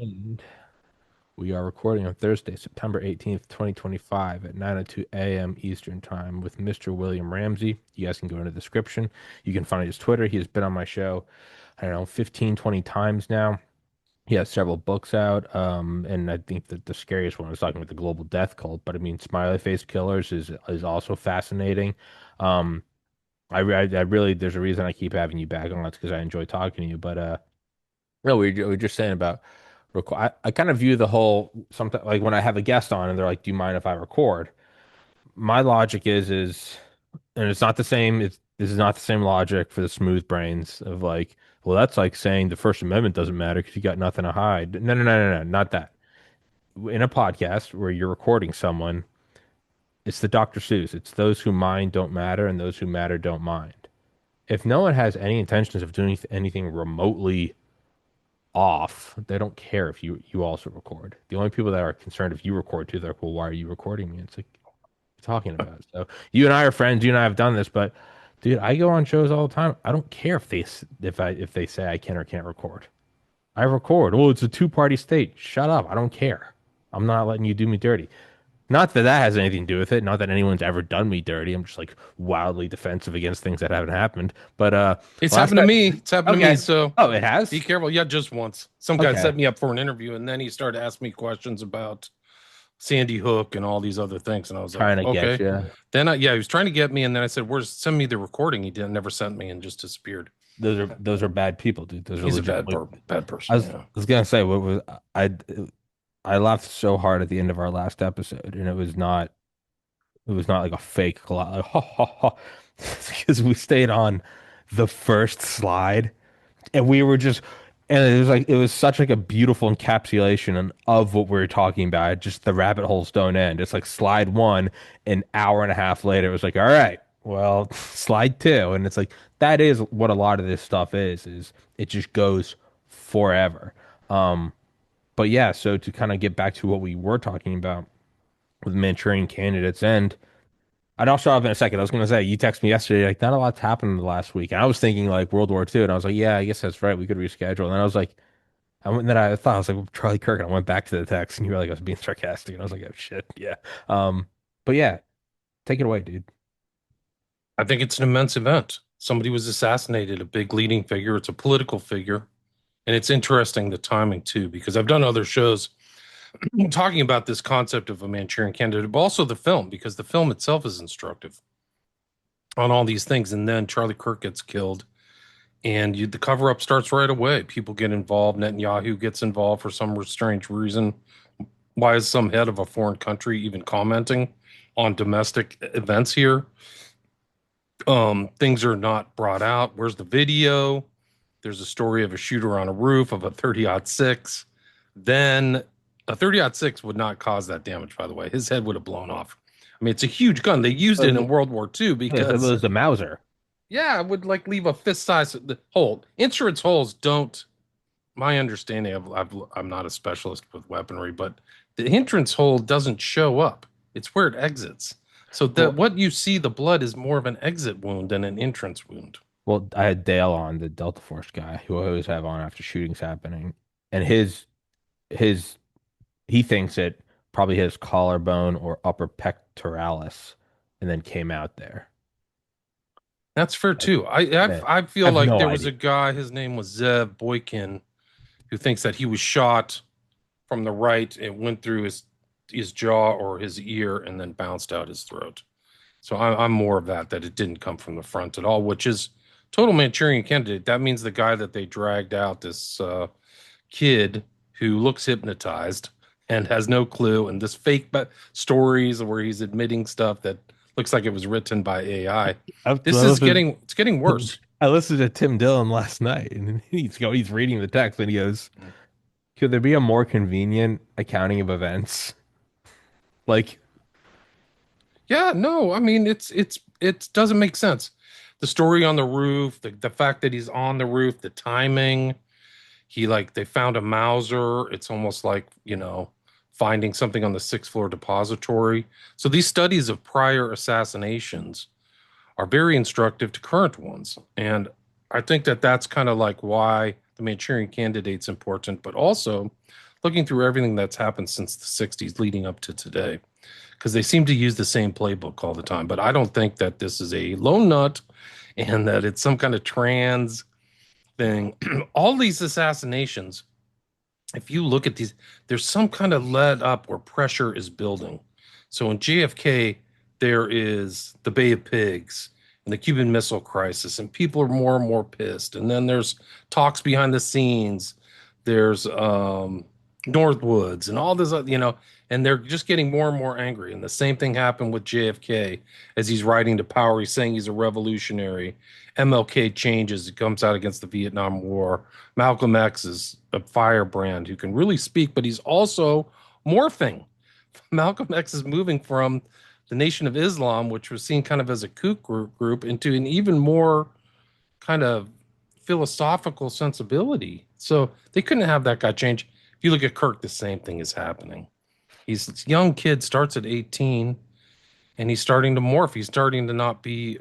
And we are recording on Thursday, September 18th, 2025 at 9:02 a.m. Eastern Time with Mr. William Ramsey. You guys can go in the description. You can find his Twitter. He has been on my show, I don't know, 15, 20 times now. He has several books out. And I think that the scariest one was talking about the global death cult. But I mean, smiley face killers is also fascinating. Um, I really, there's a reason I keep having you back on. It's because I enjoy talking to you. But no, we were just saying about I kind of view the whole sometimes like when I have a guest on and they're like, "Do you mind if I record?" My logic is, and it's not the same. This is not the same logic for the smooth brains of like, well, that's like saying the First Amendment doesn't matter because you got nothing to hide. No, no, no, no, no, not that. In a podcast where you're recording someone, it's the Dr. Seuss. It's those who mind don't matter and those who matter don't mind. If no one has any intentions of doing anything remotely off, they don't care if you also record. The only people that are concerned if you record too, they're like, well, why are you recording me? It's like what are you talking about. So you and I are friends. You and I have done this, but dude, I go on shows all the time. I don't care if if they say I can or can't record. I record. Oh, it's a two-party state. Shut up. I don't care. I'm not letting you do me dirty. Not that that has anything to do with it. Not that anyone's ever done me dirty. I'm just like wildly defensive against things that haven't happened. But It's last happened to night, me. It's happened to me. okay. So Oh, it be has. careful. Yeah, just once. Some guy Okay. set me up for an interview and then he started asking me questions about Sandy Hook and all these other things. And I was like, Trying to get okay. you. Yeah, he was trying to get me. And then I said, where's send me the recording? He didn't never sent me and just disappeared. Those are bad people, dude. Those are He's a legitimately. bad I person. was Yeah. I was gonna say what was I laughed so hard at the end of our last episode, and it was not like a fake laugh, like, ha ha ha, because we stayed on the first slide, and we were just, and it was like it was such like a beautiful encapsulation of what we were talking about. Just the rabbit holes don't end. It's like slide one, an hour and a half later, it was like, all right, well, slide two, and it's like that is what a lot of this stuff is it just goes forever. Um, but yeah, so to kind of get back to what we were talking about with Manchurian candidates, and I'd also have in a second. I was going to say, you texted me yesterday, like, not a lot's happened in the last week. And I was thinking like World War II, and I was like, yeah, I guess that's right. We could reschedule. And then I was like, and then I thought, I was like, well, Charlie Kirk. And I went back to the text, and you were like, I was being sarcastic. And I was like, oh, shit. Yeah. Um, but yeah, take it away, dude. I think it's an immense event. Somebody was assassinated, a big leading figure. It's a political figure. And it's interesting the timing too, because I've done other shows talking about this concept of a Manchurian candidate, but also the film, because the film itself is instructive on all these things. And then Charlie Kirk gets killed, and the cover up starts right away. People get involved. Netanyahu gets involved for some strange reason. Why is some head of a foreign country even commenting on domestic events here? Things are not brought out. Where's the video? There's a story of a shooter on a roof of a 30-06. Then a 30-06 would not cause that damage, by the way. His head would have blown off. I mean, it's a huge gun. They used it in World War II Yes, it because, was the Mauser. yeah, it would like leave a fist size hole. Insurance holes don't, my understanding, I'm not a specialist with weaponry, but the entrance hole doesn't show up. It's where it exits. So that Well, what you see, the blood is more of an exit wound than an entrance wound. well, I had Dale on, the Delta Force guy, who I always have on after shootings happening, and his he thinks it probably his collarbone or upper pectoralis, and then came out there. That's fair Like, too. I I feel have like no there was idea. a guy, his name was Zev Boykin, who thinks that he was shot from the right. It went through his jaw or his ear and then bounced out his throat. So I'm more of that it didn't come from the front at all, which is total Manchurian candidate. That means the guy that they dragged out, this kid who looks hypnotized and has no clue, and this fake stories where he's admitting stuff that looks like it was written by AI. I This is listened, getting worse. I listened to Tim Dillon last night, and he's reading the text, and he goes, "Could there be a more convenient accounting of events?" Like, Yeah, no, I mean it doesn't make sense. The story on the roof, the fact that he's on the roof, the timing. He like they found a Mauser. It's almost like, finding something on the sixth floor depository. So these studies of prior assassinations are very instructive to current ones. And I think that that's kind of like why the Manchurian candidate's important, but also looking through everything that's happened since the 60s leading up to today, because they seem to use the same playbook all the time. But I don't think that this is a lone nut and that it's some kind of trans thing. All these assassinations, if you look at these, there's some kind of let up where pressure is building. So in JFK, there is the Bay of Pigs and the Cuban Missile Crisis, and people are more and more pissed. And then there's talks behind the scenes. There's Northwoods and all this, and they're just getting more and more angry. And the same thing happened with JFK as he's riding to power. He's saying he's a revolutionary. MLK changes. He comes out against the Vietnam War. Malcolm X is a firebrand who can really speak, but he's also morphing. Malcolm X is moving from the Nation of Islam, which was seen kind of as a kook group, into an even more kind of philosophical sensibility. So they couldn't have that guy change. If you look at Kirk, the same thing is happening. He's this young kid, starts at 18, and he's starting to morph. He's starting to not be,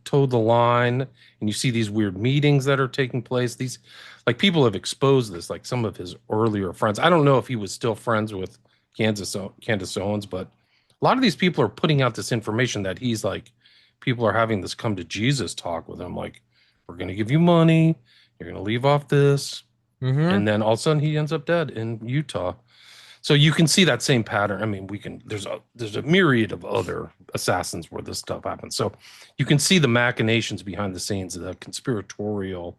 toe the line. And you see these weird meetings that are taking place. These, like, people have exposed this, like some of his earlier friends. I don't know if he was still friends with Candace Owens, but a lot of these people are putting out this information that he's like, people are having this come to Jesus talk with him. Like, we're going to give you money. You're going to leave off this. Mm-hmm. And then all of a sudden he ends up dead in Utah. So you can see that same pattern. I mean, there's a myriad of other assassins where this stuff happens. So you can see the machinations behind the scenes, the conspiratorial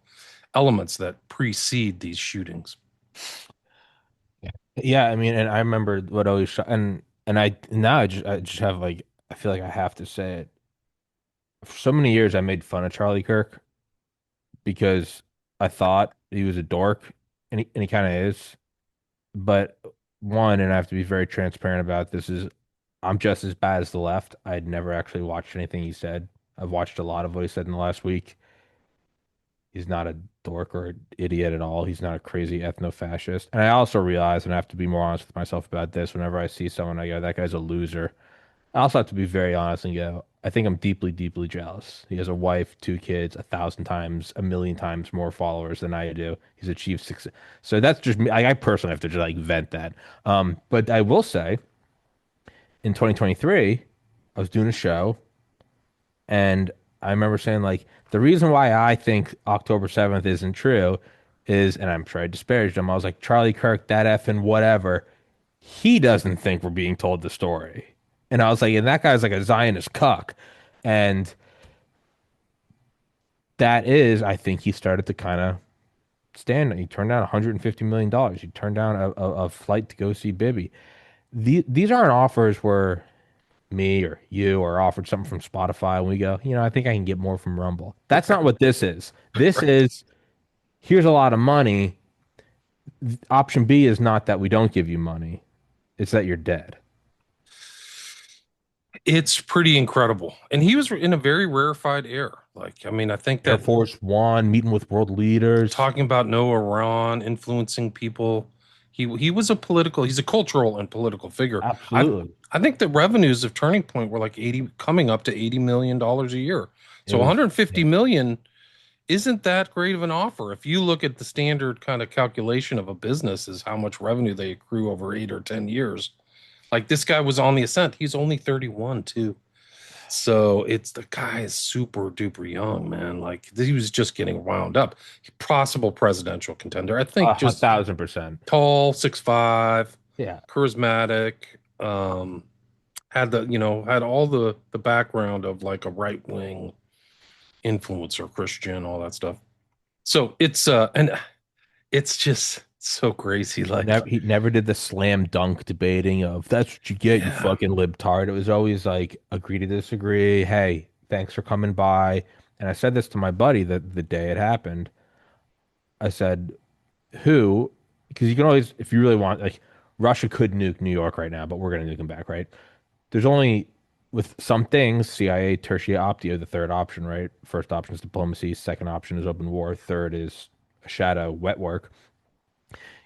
elements that precede these shootings. Yeah, I mean, and I remember what always and I now I just have like I feel like I have to say it. For so many years I made fun of Charlie Kirk because I thought he was a dork, and he kind of is. But one, and I have to be very transparent about this, is I'm just as bad as the left. I'd never actually watched anything he said. I've watched a lot of what he said in the last week. He's not a dork or an idiot at all. He's not a crazy ethno-fascist. And I also realize, and I have to be more honest with myself about this, whenever I see someone, I go, that guy's a loser. I also have to be very honest and go, I think I'm deeply, deeply jealous. He has a wife, two kids, 1,000 times, 1,000,000 times more followers than I do. He's achieved success. So that's just me. I personally have to just like vent that. But I will say, in 2023, I was doing a show, and I remember saying like the reason why I think October 7th isn't true is, and I'm sure I disparaged him. I was like, Charlie Kirk, that effing whatever. He doesn't think we're being told the story. And I was like, and that guy's like a Zionist cuck. And that is, I think he started to kind of stand. He turned down $150 million. He turned down a flight to go see Bibby. These aren't offers where me or you are offered something from Spotify and we go, I think I can get more from Rumble. That's not what this is. This Right. is, here's a lot of money. Option B is not that we don't give you money. It's that you're dead. It's pretty incredible. And he was in a very rarefied air. Like, I mean, I think Air that Force One, meeting with world leaders. talking about no Iran influencing people, he was a political, he's a cultural and political figure. I Absolutely. I think the revenues of Turning Point were like 80, coming up to $80 million a year. It So was, 150 yeah. million isn't that great of an offer. If you look at the standard kind of calculation of a business is how much revenue they accrue over 8 or 10 years. Like this guy was on the ascent. He's only 31 too. So it's the guy is super duper young, man. Like he was just getting wound up. Possible presidential contender. I think A just 1,000%. tall, 6'5", Yeah. charismatic, had all the background of like a right wing influencer, Christian, all that stuff. So it's just so crazy. Like, He never did the slam dunk debating of that's what you get, you yeah, fucking libtard. It was always like agree to disagree. Hey, thanks for coming by. And I said this to my buddy the day it happened. I said, who? Because you can always, if you really want, like, Russia could nuke New York right now, but we're going to nuke them back, right? There's only, with some things, CIA, tertia, optio, the third option, right? First option is diplomacy. Second option is open war. Third is a shadow, wet work.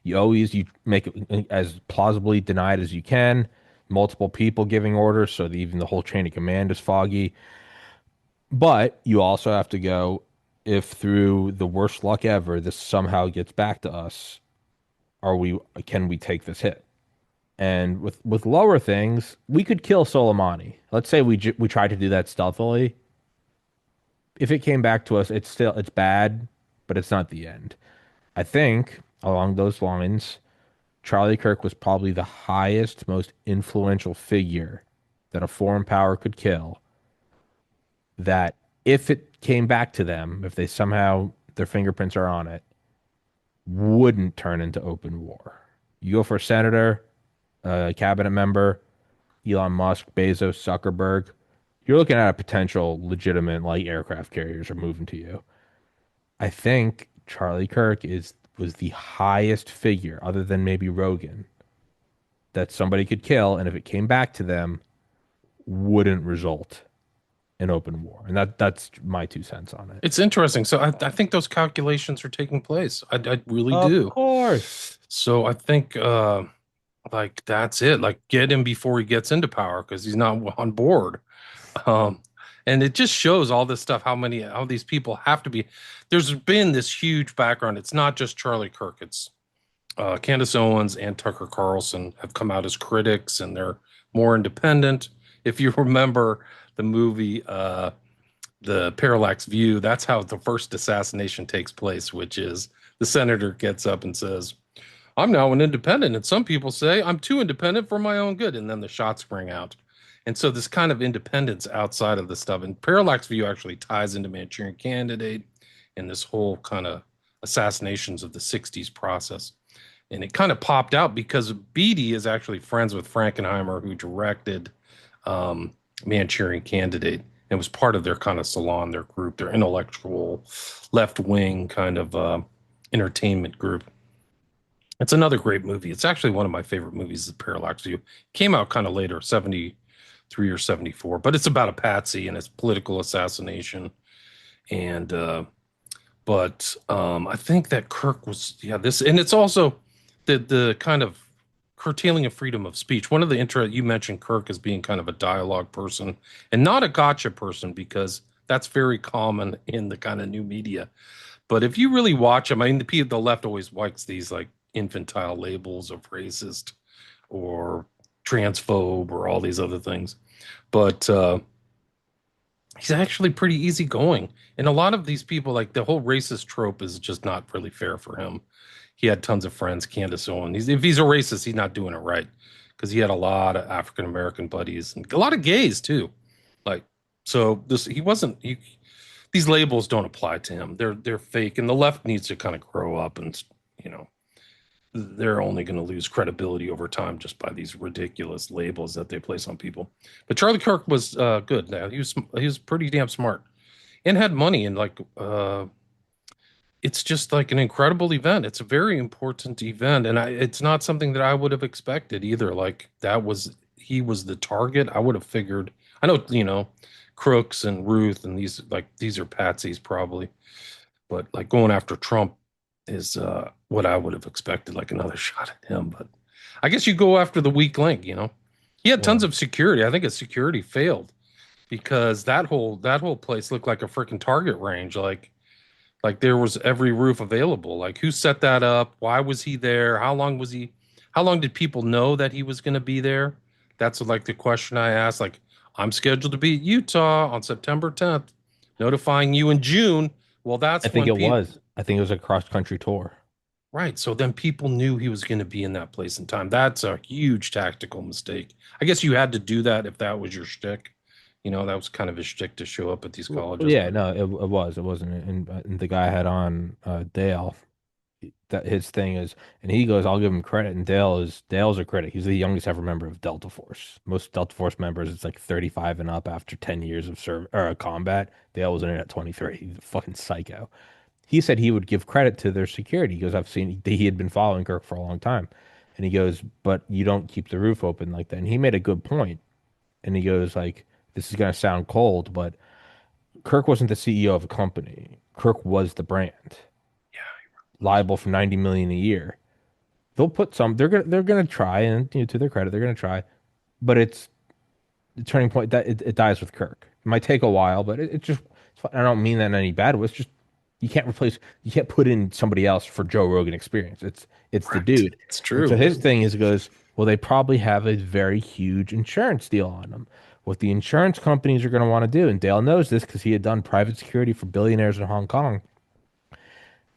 You make it as plausibly denied as you can. Multiple people giving orders, so even the whole chain of command is foggy. But you also have to go, if through the worst luck ever, this somehow gets back to us, are we can we take this hit? And with lower things, we could kill Soleimani. Let's say we tried to do that stealthily. If it came back to us, it's bad, but it's not the end. I think along those lines, Charlie Kirk was probably the highest, most influential figure that a foreign power could kill. That if it came back to them, if they somehow their fingerprints are on it, wouldn't turn into open war. You go for a senator, a cabinet member, Elon Musk, Bezos, Zuckerberg, you're looking at a potential legitimate like aircraft carriers are moving to you. I think Charlie Kirk is was the highest figure, other than maybe Rogan, that somebody could kill, and if it came back to them, wouldn't result in open war. And that's my 2 cents on it. It's interesting. So I think those calculations are taking place. I really Of do. course. So I think like that's it. Like get him before he gets into power because he's not on board. Um, and it just shows all this stuff, how these people have to be. There's been this huge background. It's not just Charlie Kirk. It's Candace Owens and Tucker Carlson have come out as critics, and they're more independent. If you remember the movie The Parallax View, that's how the first assassination takes place, which is the senator gets up and says, I'm now an independent. And some people say I'm too independent for my own good. And then the shots ring out. And so this kind of independence outside of the stuff. And Parallax View actually ties into Manchurian Candidate and this whole kind of assassinations of the 60s process. And it kind of popped out because Beatty is actually friends with Frankenheimer, who directed um, Manchurian Candidate and was part of their kind of salon, their group, their intellectual left wing kind of entertainment group. It's another great movie. It's actually one of my favorite movies, The Parallax View. It came out kind of later, 73 or 74, but it's about a patsy and its political assassination. And I think that Kirk was, yeah, this, and it's also the kind of curtailing of freedom of speech. One of the intro you mentioned Kirk as being kind of a dialogue person and not a gotcha person because that's very common in the kind of new media. But if you really watch him, I mean, the left always likes these like infantile labels of racist or transphobe or all these other things. But he's actually pretty easygoing. And a lot of these people, like the whole racist trope, is just not really fair for him. He had tons of friends, Candace Owen. If he's a racist, he's not doing it right because he had a lot of African American buddies and a lot of gays too. Like, so this he wasn't. These labels don't apply to him. They're fake, and the left needs to kind of grow up and you know they're only going to lose credibility over time just by these ridiculous labels that they place on people. But Charlie Kirk was good. Now he was pretty damn smart and had money and like it's just like an incredible event. It's a very important event, and it's not something that I would have expected either. Like that was he was the target. I would have figured. I know Crooks and Ruth and these are patsies probably, but like going after Trump is what I would have expected, like another shot at him. But I guess you go after the weak link. He had tons Well, of security. I think his security failed because that whole place looked like a freaking target range. Like there was every roof available. Like who set that up? Why was he there? How long was he? How long did people know that he was going to be there? That's like the question I asked. Like I'm scheduled to be at Utah on September 10th, notifying you in June. Well, I that's think when it people, was. I think it was a cross country tour. right. So then people knew he was going to be in that place in time. That's a huge tactical mistake. I guess you had to do that if that was your shtick. That was kind of his shtick to show up at these Well, colleges. yeah, But no, it was. It wasn't. And the guy I had on Dale. That his thing is, and he goes, I'll give him credit. And Dale's a critic. He's the youngest ever member of Delta Force. Most Delta Force members, it's like 35 and up after 10 years of serve or combat. Dale was in it at 23. He's a fucking psycho. He said he would give credit to their security. He goes, I've seen he had been following Kirk for a long time. And he goes, but you don't keep the roof open like that. And he made a good point. And he goes, like, this is gonna sound cold, but Kirk wasn't the CEO of a company. Kirk was the brand, liable for 90 million a year. They'll put some. They're gonna try, and to their credit, they're gonna try. But it's the turning point that it dies with Kirk. It might take a while, but it just. I don't mean that in any bad way. It's just You can't put in somebody else for Joe Rogan experience. It's the Right. dude. It's And so true. his thing is, he goes, well, they probably have a very huge insurance deal on them. What the insurance companies are going to want to do, and Dale knows this because he had done private security for billionaires in Hong Kong,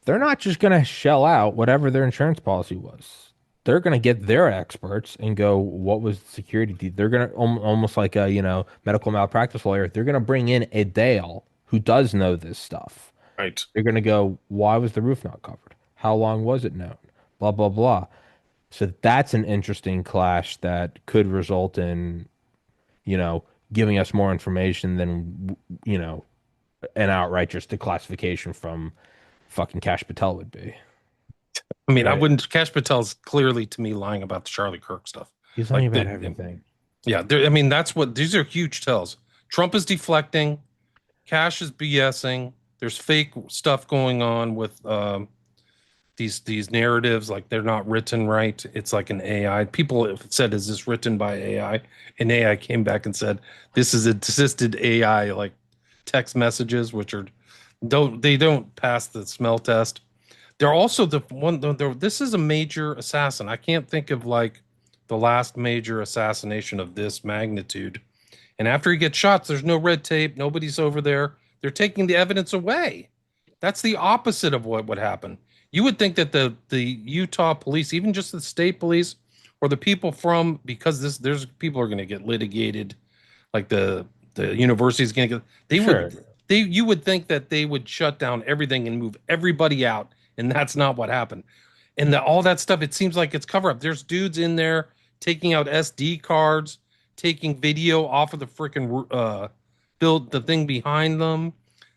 they're not just going to shell out whatever their insurance policy was. They're going to get their experts and go, what was the security deal? They're going to almost like a, medical malpractice lawyer. They're going to bring in a Dale who does know this stuff. Right. They're going to go, why was the roof not covered? How long was it known? Blah, blah, blah. So that's an interesting clash that could result in, you know, giving us more information than, an outright just declassification from fucking Cash Patel would be. I mean, I Right. wouldn't. Cash Patel's clearly to me lying about the Charlie Kirk stuff. He's lying Like, about everything. yeah, I mean, that's what these are huge tells. Trump is deflecting. Cash is BSing. There's fake stuff going on with these narratives. Like they're not written right. It's like an AI. People have said, "Is this written by AI?" And AI came back and said, "This is assisted AI, like text messages, which are don't pass the smell test." They're also the one. This is a major assassin. I can't think of like the last major assassination of this magnitude. And after he gets shot, there's no red tape. Nobody's over there. They're taking the evidence away. That's the opposite of what would happen. You would think that the Utah police, even just the state police, or the people from because there's people are going to get litigated, like the university is going to get. Sure. You would think that they would shut down everything and move everybody out, and that's not what happened. And all that stuff, it seems like it's cover up. There's dudes in there taking out SD cards, taking video off of the freaking build the thing behind them.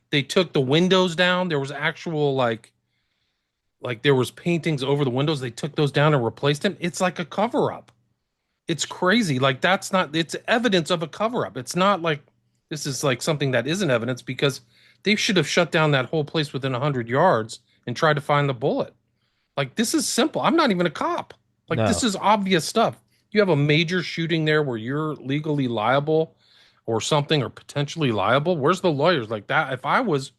They took the windows down. There was actual like there was paintings over the windows. They took those down and replaced them. It's like a cover up. It's crazy. Like that's not. It's evidence of a cover up. It's not like this is like something that isn't evidence because they should have shut down that whole place within 100 yards and tried to find the bullet. Like this is simple. I'm not even a cop. Like this No. is obvious stuff. You have a major shooting there where you're legally liable or something or potentially liable. Where's the lawyers like that? If I was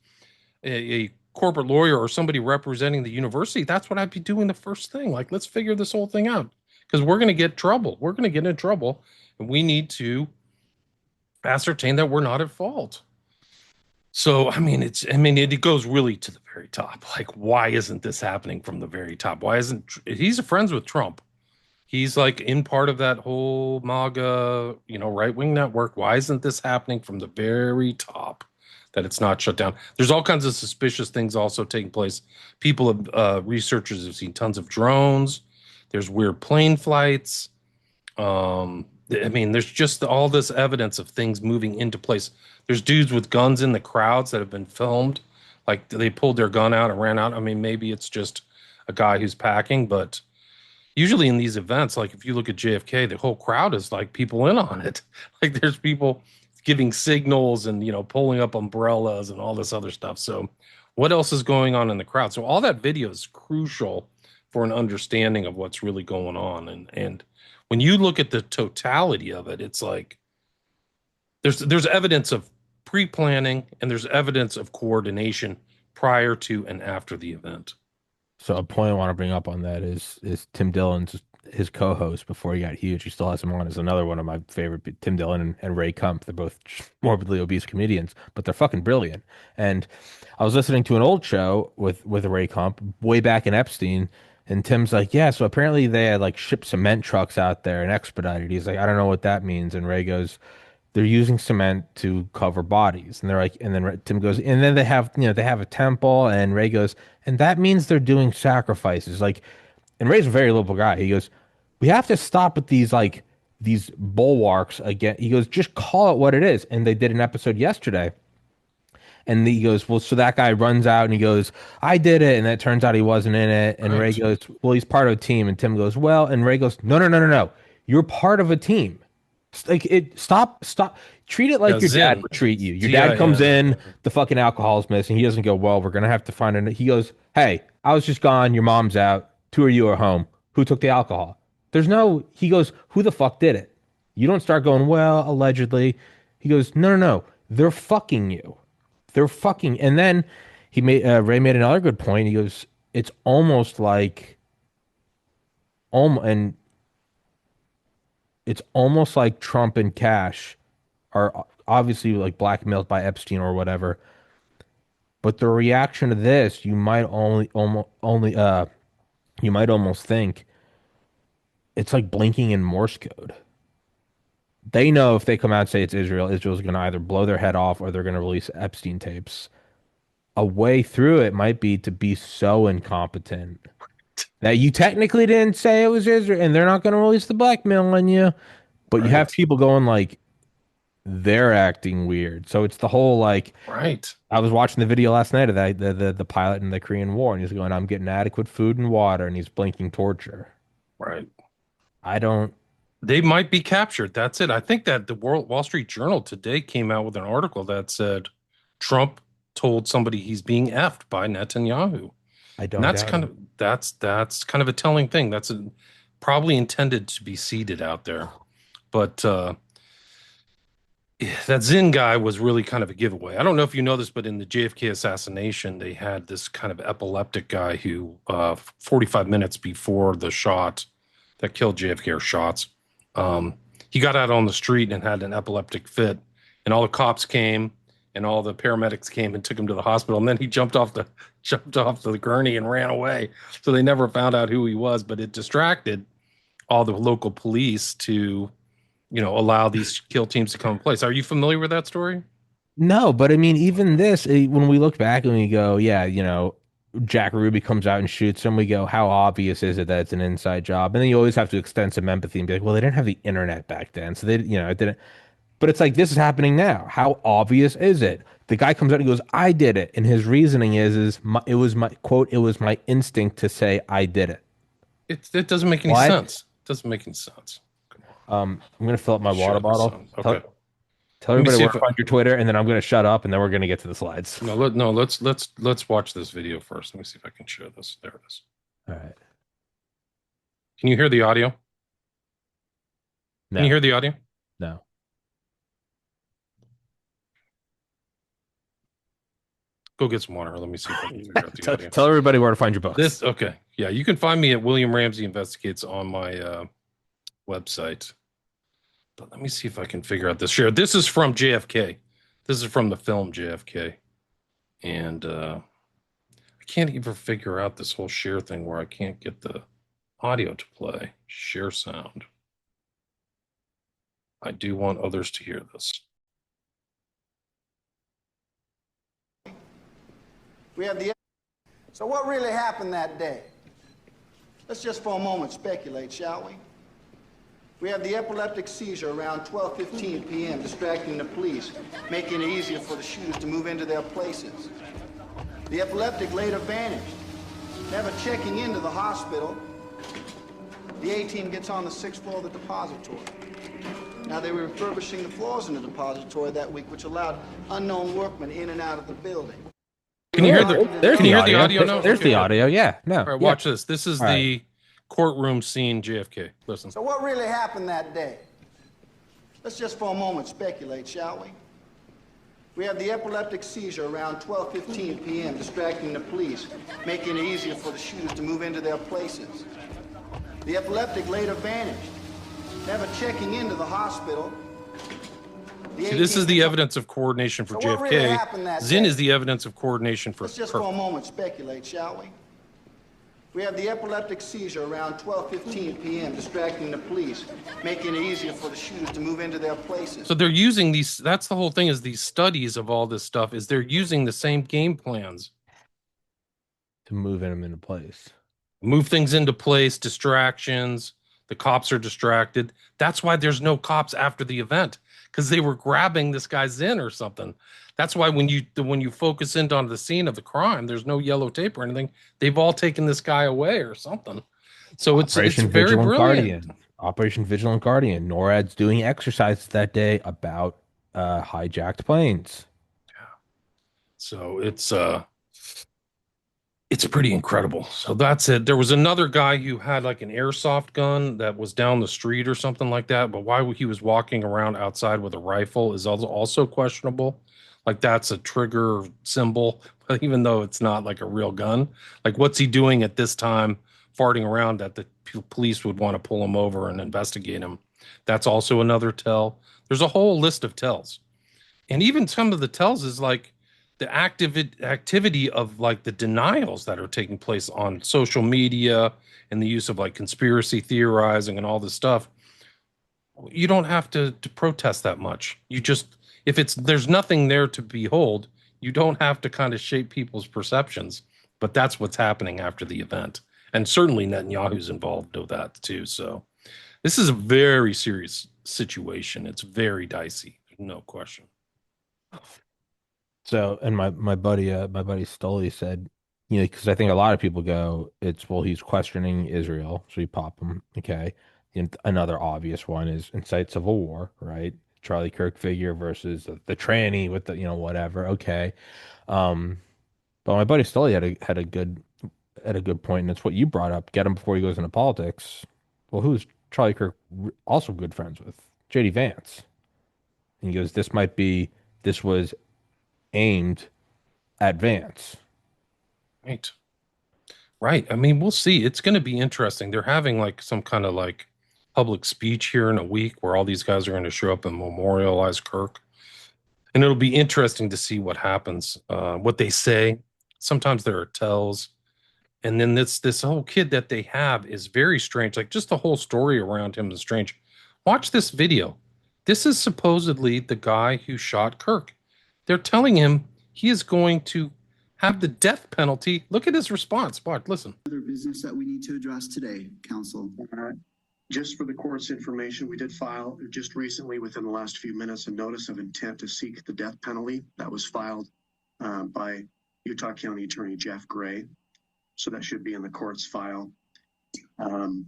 a corporate lawyer or somebody representing the university, that's what I'd be doing the first thing. Like, let's figure this whole thing out because we're going to get trouble. We're going to get in trouble and we need to ascertain that we're not at fault. So, I mean, it goes really to the very top. Like, why isn't this happening from the very top? Why isn't he's friends with Trump? He's like in part of that whole MAGA, right wing network. Why isn't this happening from the very top? That it's not shut down. There's all kinds of suspicious things also taking place. People have, researchers have seen tons of drones. There's weird plane flights. I mean, there's just all this evidence of things moving into place. There's dudes with guns in the crowds that have been filmed. Like they pulled their gun out and ran out. I mean, maybe it's just a guy who's packing, but usually in these events, like if you look at JFK, the whole crowd is like people in on it. Like there's people giving signals and pulling up umbrellas and all this other stuff. So what else is going on in the crowd? So all that video is crucial for an understanding of what's really going on. And when you look at the totality of it, it's like there's evidence of pre-planning and there's evidence of coordination prior to and after the event. So a point I want to bring up on that is Tim Dillon's his co-host before he got huge. He still has him on as another one of my favorite. Tim Dillon and Ray Kump. They're both morbidly obese comedians, but they're fucking brilliant. And I was listening to an old show with Ray Kump way back in Epstein, and Tim's like, yeah, so apparently they had like shipped cement trucks out there and expedited. He's like, I don't know what that means. And Ray goes, they're using cement to cover bodies. And they're like, and then Tim goes, and then they have, they have a temple. And Ray goes, and that means they're doing sacrifices. Like, and Ray's a very liberal guy. He goes, we have to stop with these bulwarks again. He goes, just call it what it is. And they did an episode yesterday. And he goes, well, so that guy runs out and he goes, I did it. And it turns out he wasn't in it. And Ray Right. goes, well, he's part of a team. And Tim goes, well, and Ray goes, no, no, no, no, no. You're part of a team. Like stop. Treat it Yeah, like your dad Zin. would treat you. Your dad comes Z-I-N. in, the fucking alcohol's missing. He doesn't go, well, we're gonna have to find it. He goes, hey, I was just gone. Your mom's out. Two of you are home. Who took the alcohol? There's no. He goes, who the fuck did it? You don't start going, well, allegedly. He goes, no, no, no. They're fucking you. They're fucking. And then Ray made another good point. He goes, it's almost like and it's almost like Trump and Cash are obviously like blackmailed by Epstein or whatever. But the reaction to this, you might almost think it's like blinking in Morse code. They know if they come out and say it's Israel, Israel's going to either blow their head off or they're going to release Epstein tapes. A way through it might be to be so incompetent that you technically didn't say it was Israel and they're not going to release the blackmail on you, but you have Right. people going like they're acting weird. So it's the whole like Right. I was watching the video last night of the pilot in the Korean War and he's going, I'm getting adequate food and water and he's blinking torture. Right. I don't They might be captured. That's it. I think that the Wall Street Journal today came out with an article that said Trump told somebody he's being effed by Netanyahu. I And don't doubt him. that's kind of a telling thing. Probably intended to be seeded out there. But that Zinn guy was really kind of a giveaway. I don't know if you know this, but in the JFK assassination, they had this kind of epileptic guy who, 45 minutes before the shot that killed JFK or shots, um, he got out on the street and had an epileptic fit, and all the cops came and all the paramedics came and took him to the hospital, and then he jumped off the gurney and ran away. So they never found out who he was, but it distracted all the local police to allow these kill teams to come in place. Are you familiar with that story? No, but I mean, even this, when we look back and we go, yeah, Jack Ruby comes out and shoots him, we go, how obvious is it that it's an inside job? And then you always have to extend some empathy and be like, well, they didn't have the internet back then. So it didn't. But it's like, this is happening now. How obvious is it? The guy comes out and goes, I did it. And his reasoning it was my quote, it was my instinct to say I did it. It doesn't make any What? sense. It doesn't make any sense. Come on. I'm going to fill up my water Share this bottle. on. Okay. Tell Let me everybody see where if to find your Twitter, and then I'm going to shut up, and then we're going to get to the slides. no, let's watch this video first. Let me see if I can share this. There it is. All right. Can you hear the audio? Can you No, hear the audio? no. Go get some water. Let me see if I can figure out the Tell, audio. tell everybody where to find your books. This okay. Yeah, you can find me at William Ramsey Investigates on my website. But let me see if I can figure out this share. This is from JFK. This is from the film JFK. And I can't even figure out this whole share thing where I can't get the audio to play. Share sound. I do want others to hear this. We have the. So what really happened that day? Let's just for a moment speculate, shall we? We have the epileptic seizure around 12:15 p.m., distracting the police, making it easier for the shooters to move into their places. The epileptic later vanished, never checking into the hospital. The A-team gets on the 6th floor of the depository. Now, they were refurbishing the floors in the depository that week, which allowed unknown workmen in and out of the building. Can you hear There's can you the hear the audio now? There's Okay, the good. audio. Yeah. No. All right, Yeah. watch this. This is All the courtroom scene JFK. Listen. So what really happened that day? Let's just for a moment speculate, shall we? We have the epileptic seizure around 12:15 p.m., distracting the police, making it easier for the shooters to move into their places. The epileptic later vanished, never checking into the hospital. See, this is the evidence of coordination for So what really JFK. happened that Zinn day? is the evidence of coordination for Let's just Kirk. for a moment speculate, shall we? We have the epileptic seizure around 12:15 p.m., distracting the police, making it easier for the shooters to move into their places. So they're using these. That's the whole thing. Is these studies of all this stuff is they're using the same game plans. To move him into place. Move things into place, distractions. The cops are distracted. That's why there's no cops after the event because they were grabbing this guy Zinn or something. That's why when you focus in on the scene of the crime, there's no yellow tape or anything. They've all taken this guy away or something. So it's very Vigilant brilliant. Guardian. Operation Vigilant Guardian. NORAD's doing exercises that day about hijacked planes. So it's pretty incredible. So that's it. There was another guy who had like an airsoft gun that was down the street or something like that. But why he was walking around outside with a rifle is also questionable. Like that's a trigger symbol, even though it's not like a real gun. Like what's he doing at this time, farting around that the police would want to pull him over and investigate him? That's also another tell. There's a whole list of tells. And even some of the tells is like the activity of like the denials that are taking place on social media and the use of like conspiracy theorizing and all this stuff. You don't have to protest that much. You just, if it's there's nothing there to behold, you don't have to kind of shape people's perceptions. But that's what's happening after the event. And certainly Netanyahu's involved with that too. So this is a very serious situation. It's very dicey, no question. So, and my buddy, Stoley said, you know, because I think a lot of people go, it's, well, he's questioning Israel, so you pop him. Okay. And another obvious one is incite civil war, right? Charlie Kirk figure versus the tranny with the, you know, whatever. Okay. Um, but my buddy Stoley had a good point, and it's what you brought up. Get him before he goes into politics. Well, who's Charlie Kirk also good friends with? JD Vance. And he goes, this was aimed at Vance. Right. Right. I mean, we'll see. It's going to be interesting. They're having like some kind of like public speech here in a week where all these guys are going to show up and memorialize Kirk. And it'll be interesting to see what happens, what they say. Sometimes there are tells. And then this whole kid that they have is very strange. Like just the whole story around him is strange. Watch this video. This is supposedly the guy who shot Kirk. They're telling him he is going to have the death penalty. Look at his response. Watch, listen. Other business that we need to address today, Council. Just for the court's information, we did file just recently, within the last few minutes, a notice of intent to seek the death penalty that was filed by Utah County Attorney Jeff Gray. So that should be in the court's file. He's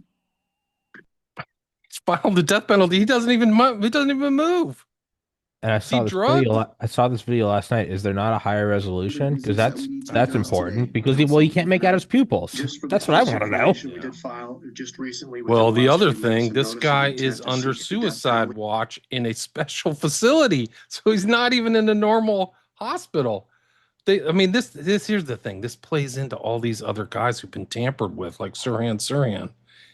filed the death penalty. He doesn't even move. And I saw this video last night. Is there not a higher resolution? Because that's important. Because he can't make out his pupils. That's what I want to know. We did file just recently. Well, the other thing, this guy is under suicide watch in a special facility, so he's not even in a normal hospital. I mean, this here's the thing. This plays into all these other guys who've been tampered with, like Sirhan.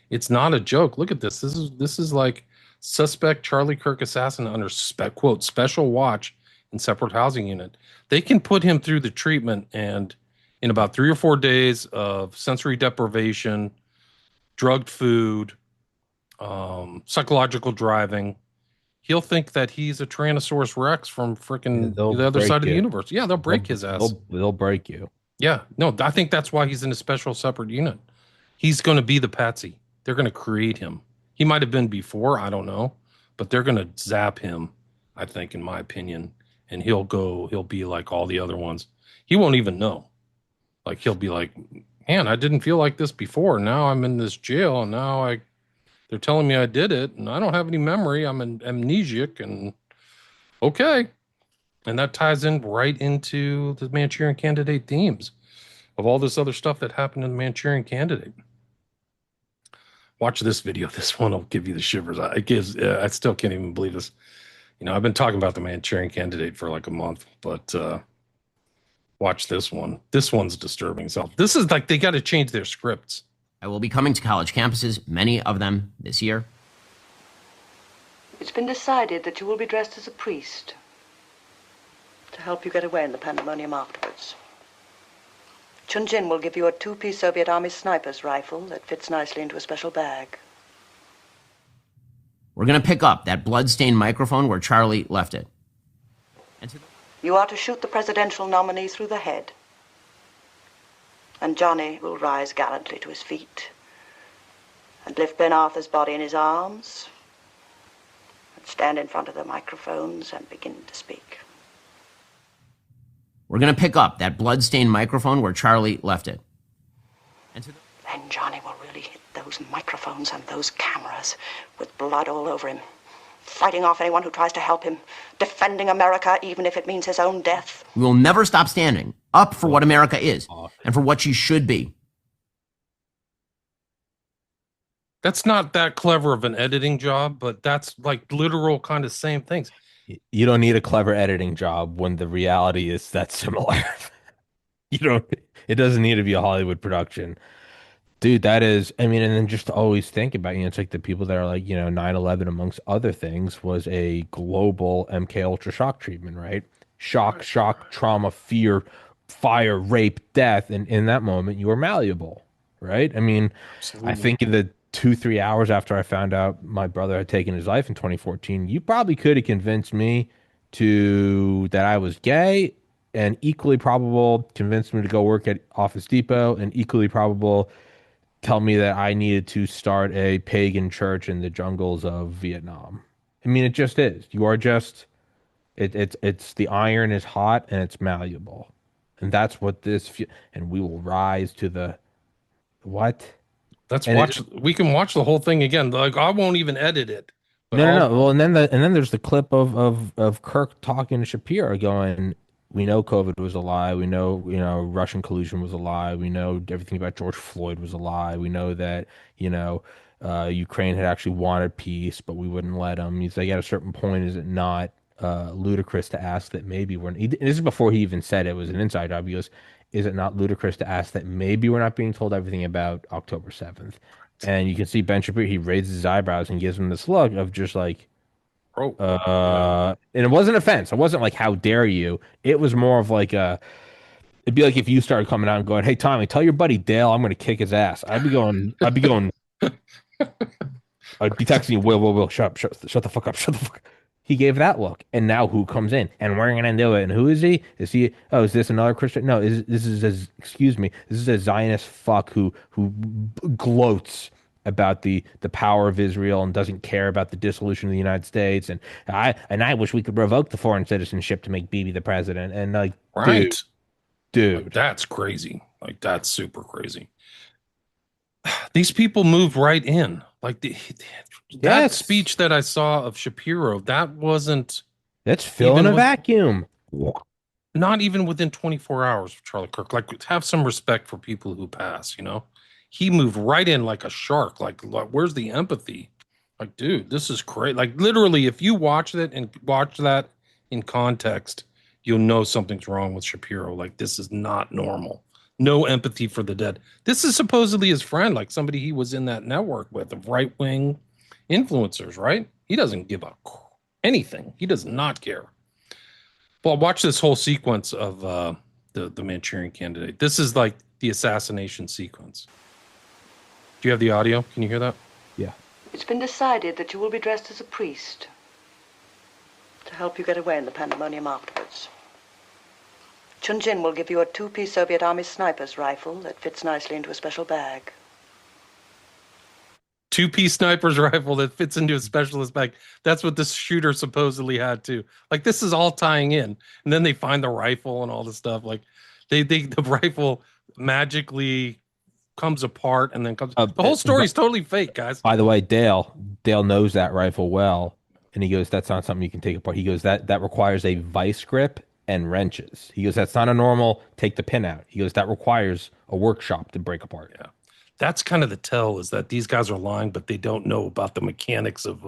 It's not a joke. Look at this. This is like suspect Charlie Kirk assassin under quote special watch in separate housing unit. They can put him through the treatment, and in about 3 or 4 days of sensory deprivation, drugged food, psychological driving, he'll think that he's a Tyrannosaurus Rex from freaking the other side of the universe. Yeah, they'll break his ass. They'll break you. Yeah, no, I think that's why he's in a special separate unit. He's going to be the patsy. They're going to create him. He might have been before, I don't know, but they're going to zap him, I think, in my opinion, and he'll be like all the other ones. He won't even know. Like, he'll be like, man, I didn't feel like this before. Now I'm in this jail, and now they're telling me I did it, and I don't have any memory. I'm amnesiac, and okay. And that ties in right into the Manchurian Candidate themes of all this other stuff that happened in the Manchurian Candidate. Watch this video. This one will give you the shivers. I still can't even believe this. You know, I've been talking about the Manchurian Candidate for like a month, but watch this one. This one's disturbing. So this is like, they got to change their scripts. I will be coming to college campuses, many of them this year. It's been decided that you will be dressed as a priest to help you get away in the pandemonium afterwards. Chun-Jin will give you a 2-piece Soviet Army sniper's rifle that fits nicely into a special bag. We're going to pick up that blood-stained microphone where Charlie left it. You are to shoot the presidential nominee through the head. And Johnny will rise gallantly to his feet and lift Ben Arthur's body in his arms and stand in front of the microphones and begin to speak. We're going to pick up that blood-stained microphone where Charlie left it. Then Johnny will really hit those microphones and those cameras with blood all over him, fighting off anyone who tries to help him, defending America even if it means his own death. We will never stop standing up for what America is and for what she should be. That's not that clever of an editing job, but that's like literal kind of same things. You don't need a clever editing job when the reality is that similar. You don't, it doesn't need to be a Hollywood production. Dude, that is, I mean, and then just to always think about, it's like the people that are like, 9/11, amongst other things, was a global MK Ultra shock treatment, right? Shock, trauma, fear, fire, rape, death. And in that moment, you were malleable, right? I mean, I Absolutely. think in the 2, 3 hours after I found out my brother had taken his life in 2014, you probably could have convinced me that I was gay, and equally probable convinced me to go work at Office Depot, and equally probable tell me that I needed to start a pagan church in the jungles of Vietnam. I mean, it just is. You are just it's the iron is hot and it's malleable, and that's what and we will rise to the what? Let's And it watch. We can watch the whole thing again. Like I won't even edit it, but No, no, I'll. no. Well, and then there's the clip of Kirk talking to Shapiro, going, "We know COVID was a lie. We know Russian collusion was a lie. We know everything about George Floyd was a lie. We know that Ukraine had actually wanted peace, but we wouldn't let them." He's like, at a certain point, is it not ludicrous to ask that maybe this is before he even said it was an inside job. He goes, "Is it not ludicrous to ask that maybe we're not being told everything about October 7th?" And you can see Ben Shapiro, he raises his eyebrows and gives him this look of just like, Oh, yeah. and it wasn't offense. It wasn't like, how dare you? It was more of like it'd be like if you started coming out and going, "Hey, Tommy, tell your buddy Dale I'm going to kick his ass." I'd be texting you, Will, shut up, shut the fuck up, shut the fuck up. He gave that look. And now who comes in? And we're gonna do it. And who is he? Is this another Christian? No, excuse me, this is a Zionist fuck who gloats about the power of Israel and doesn't care about the dissolution of the United States. And I wish we could revoke the foreign citizenship to make Bibi the president. And like, dude, Right. Like dude. that's crazy. Like that's super crazy. These people moved right in. Like that Yes. speech that I saw of Shapiro, that wasn't That's filling even a with vacuum. not even within 24 hours of Charlie Kirk. Like have some respect for people who pass. He moved right in like a shark. Like where's the empathy? Like, dude, this is great. Like literally, if you watch it and watch that in context, you'll know something's wrong with Shapiro. Like this is not normal. No empathy for the dead. This is supposedly his friend, like somebody he was in that network with of right wing influencers, right? He doesn't give a anything. He does not care. Well, watch this whole sequence of the Manchurian Candidate. This is like the assassination sequence. Do you have the audio? Can you hear that? Yeah. It's been decided that you will be dressed as a priest to help you get away in the pandemonium afterwards. Chun-Jin will give you a 2-piece Soviet Army sniper's rifle that fits nicely into a special bag. 2-piece sniper's rifle that fits into a specialist bag. That's what this shooter supposedly had too. Like this is all tying in, and then they find the rifle and all the stuff. Like the rifle magically comes apart and then comes. The whole story is totally fake, guys. By the way, Dale knows that rifle well, and he goes, "That's not something you can take apart." He goes, "That requires a vice grip and wrenches." He goes, "That's not a normal take the pin out." He goes, "That requires a workshop to break apart." Yeah, that's kind of the tell, is that these guys are lying, but they don't know about the mechanics of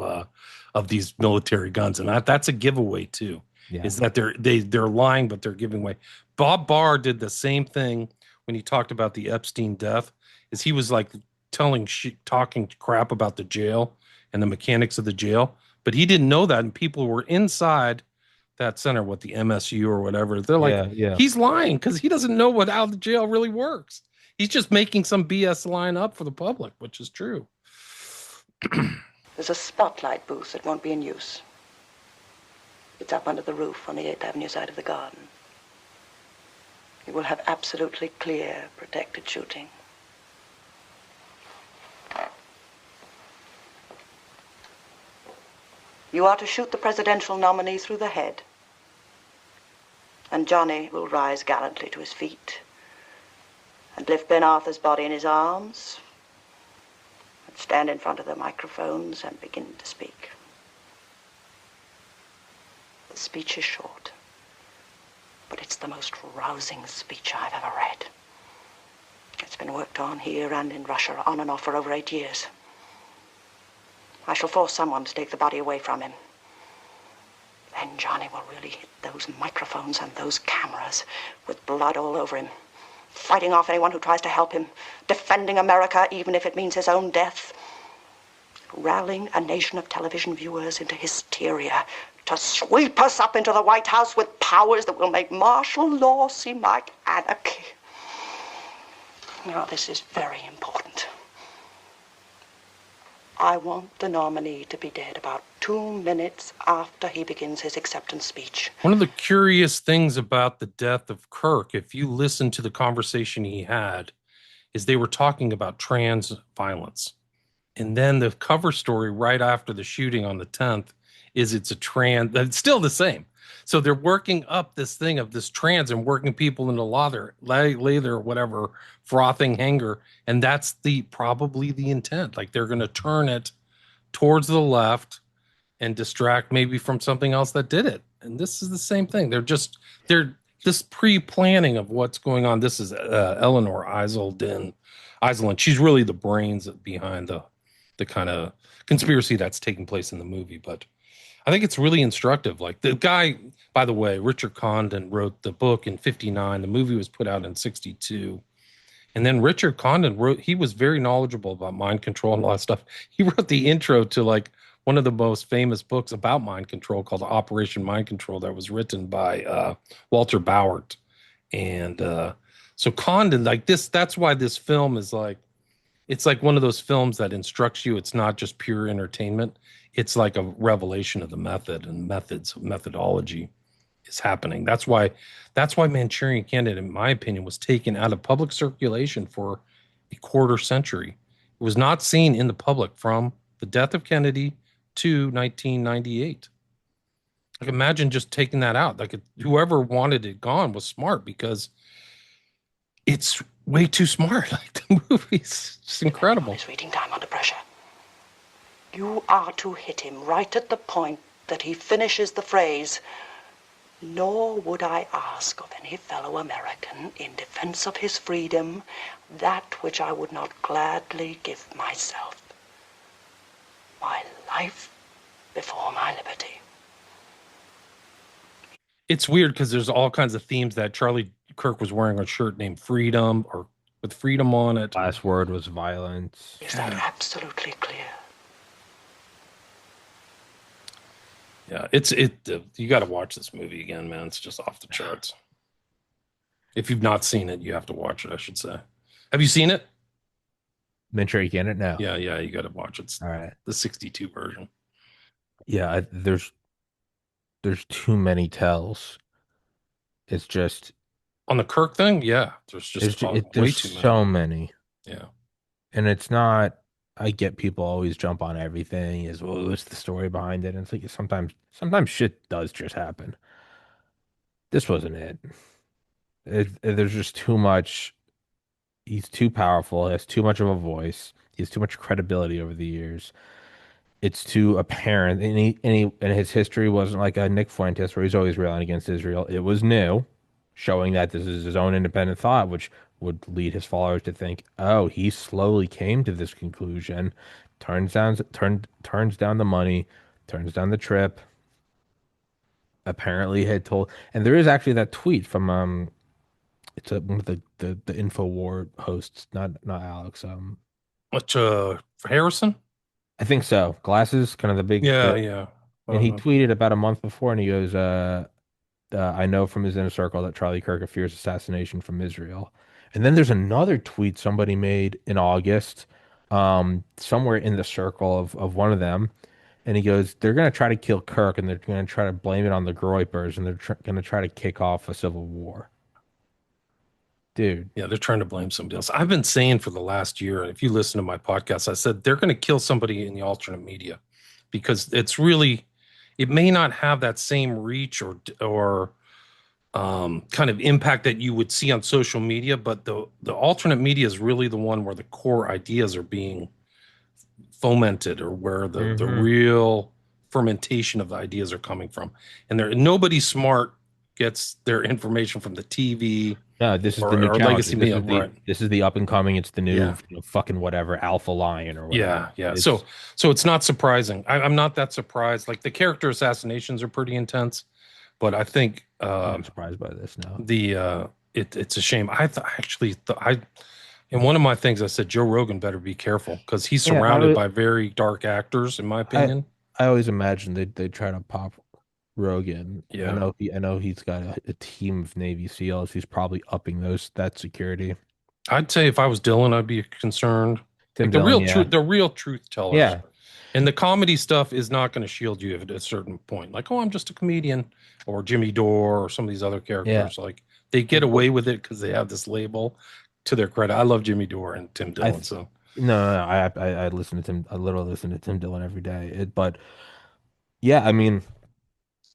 these military guns, and that's a giveaway too. Yeah. Is that they're lying, but they're giving away. Bob Barr did the same thing when he talked about the Epstein death. Is he was like talking crap about the jail and the mechanics of the jail, but he didn't know that, and people were inside that center, what the MSU or whatever. They're like, Yeah. he's lying because he doesn't know how the jail really works. He's just making some BS line up for the public, which is true. There's a spotlight booth that won't be in use. It's up under the roof on the 8th Avenue side of the garden. You will have absolutely clear, protected shooting. You are to shoot the presidential nominee through the head. And Johnny will rise gallantly to his feet and lift Ben Arthur's body in his arms and stand in front of the microphones and begin to speak. The speech is short, but it's the most rousing speech I've ever read. It's been worked on here and in Russia on and off for over 8 years. I shall force someone to take the body away from him. then Johnny will really hit those microphones and those cameras with blood all over him, fighting off anyone who tries to help him, defending America even if it means his own death, rallying a nation of television viewers into hysteria to sweep us up into the White House with powers that will make martial law seem like anarchy. Now, this is very important. I want the nominee to be dead about 2 minutes after he begins his acceptance speech. One of the curious things about the death of Kirk, if you listen to the conversation he had, is they were talking about trans violence. And then the cover story right after the shooting on the 10th is it's still the same. So they're working up this thing of this trans and working people into lather, whatever, frothing hanger. And that's probably the intent. Like they're going to turn it towards the left and distract maybe from something else that did it. And this is the same thing. They're this pre-planning of what's going on. This is Eleanor Island. She's really the brains behind the kind of conspiracy that's taking place in the movie. But I think it's really instructive. Like the guy, by the way, Richard Condon wrote the book in 1959. The movie was put out in 1962. And then Richard Condon he was very knowledgeable about mind control and all that stuff. He wrote the intro to like one of the most famous books about mind control called Operation Mind Control that was written by Walter Bauert. And so Condon, like that's why this film is like, it's like one of those films that instructs you. It's not just pure entertainment. It's like a revelation of the method and methodology is happening. That's why Manchurian Candidate, in my opinion, was taken out of public circulation for a quarter century. It was not seen in the public from the death of Kennedy to 1998. Like imagine just taking that out. Like whoever wanted it gone was smart because it's way too smart. Like the movie's just incredible. His reading time under pressure. You are to hit him right at the point that he finishes the phrase, "Nor would I ask of any fellow American in defense of his freedom that which I would not gladly give myself, my life before my liberty." It's weird because there's all kinds of themes that Charlie Kirk was wearing a shirt named Freedom or with freedom on it. Last word was violence. Is that absolutely clear? Yeah, you got to watch this movie again, man. It's just off the charts. If you've not seen it, you have to watch it, I should say. Have you seen it? Manchurian Candidate? No. Yeah, you got to watch it. It's all right. The 1962 version. Yeah, there's too many tells. It's just on the Kirk thing. Yeah, there's way too so many. Yeah, and it's not. I get people always jump on everything. What's the story behind it? And it's like sometimes shit does just happen. This wasn't it. There's just too much. He's too powerful. He has too much of a voice. He has too much credibility over the years. It's too apparent. And his history wasn't like a Nick Fuentes where he's always railing against Israel. It was new, showing that this is his own independent thought, which would lead his followers to think, oh, he slowly came to this conclusion, turns down the money, turns down the trip. Apparently had told, and there is actually that tweet from it's one of the InfoWar hosts, not Alex. Harrison? I think so. Glasses, kind of the big yeah. And he tweeted about a month before, and he goes, I know from his inner circle that Charlie Kirk fears assassination from Israel. And then there's another tweet somebody made in August, somewhere in the circle of one of them. And he goes, they're going to try to kill Kirk, and they're going to try to blame it on the Groypers, and they're going to try to kick off a civil war. Dude. Yeah, they're trying to blame somebody else. I've been saying for the last year, if you listen to my podcast, I said they're going to kill somebody in the alternate media because it may not have that same reach or kind of impact that you would see on social media, but the alternate media is really the one where the core ideas are being fomented, or where the real fermentation of the ideas are coming from. And nobody smart gets their information from the TV No, this is the new or challenge. legacy media, right? This is the up and coming. It's the new Yeah. fucking whatever Alpha Lion or whatever. Yeah. It's So it's not surprising. I'm not that surprised. Like the character assassinations are pretty intense, but I think I'm surprised by this now. it's a shame. I in one of my things I said Joe Rogan better be careful because he's Yeah, surrounded by very dark actors, in my opinion. I always imagined they try to pop Rogan. Yeah. I know he's got a team of Navy SEALs. He's probably upping that security. I'd say if I was Dylan, I'd be concerned. Tim Like the Dillon, yeah. the real truth tellers. Yeah. And the comedy stuff is not going to shield you at a certain point. Like, oh, I'm just a comedian, or Jimmy Dore, or some of these other characters. Like they get away with it because they have this label. To their credit, I love Jimmy Dore and Tim Dillon. I listen to Tim. I literally listen to Tim Dillon every day. But yeah, I mean,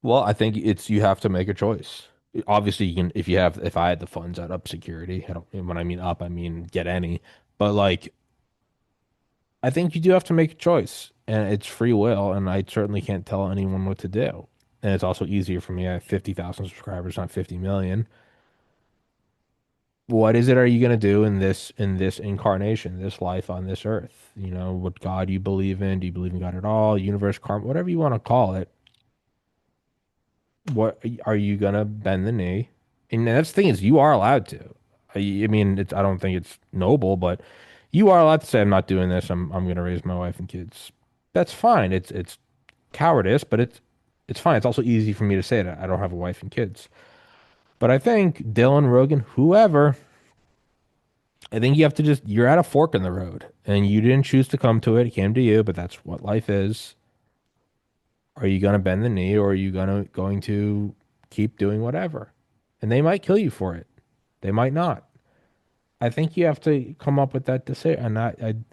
well, I think you have to make a choice. Obviously, you can if I had the funds, I'd up security. I don't when I mean up, I mean get any. But like, I think you do have to make a choice, and it's free will, and I certainly can't tell anyone what to do. And it's also easier for me. I have 50,000 subscribers, not 50 million. What is it are you going to do in this incarnation, this life on this earth? You know, what God you believe in? Do you believe in God at all? Universe, karma, whatever you want to call it. What are you going to bend the knee? And that's the thing is you are allowed to. I mean, I don't think it's noble, but you are allowed to say I'm not doing this. I'm going to raise my wife and kids. That's fine. It's cowardice, but it's fine. It's also easy for me to say that I don't have a wife and kids. But I think Dylan, Rogan, whoever, I think you have to you're at a fork in the road and you didn't choose to come to it. It came to you, but that's what life is. Are you going to bend the knee or are you going to keep doing whatever? And they might kill you for it. They might not. I think you have to come up with that decision. And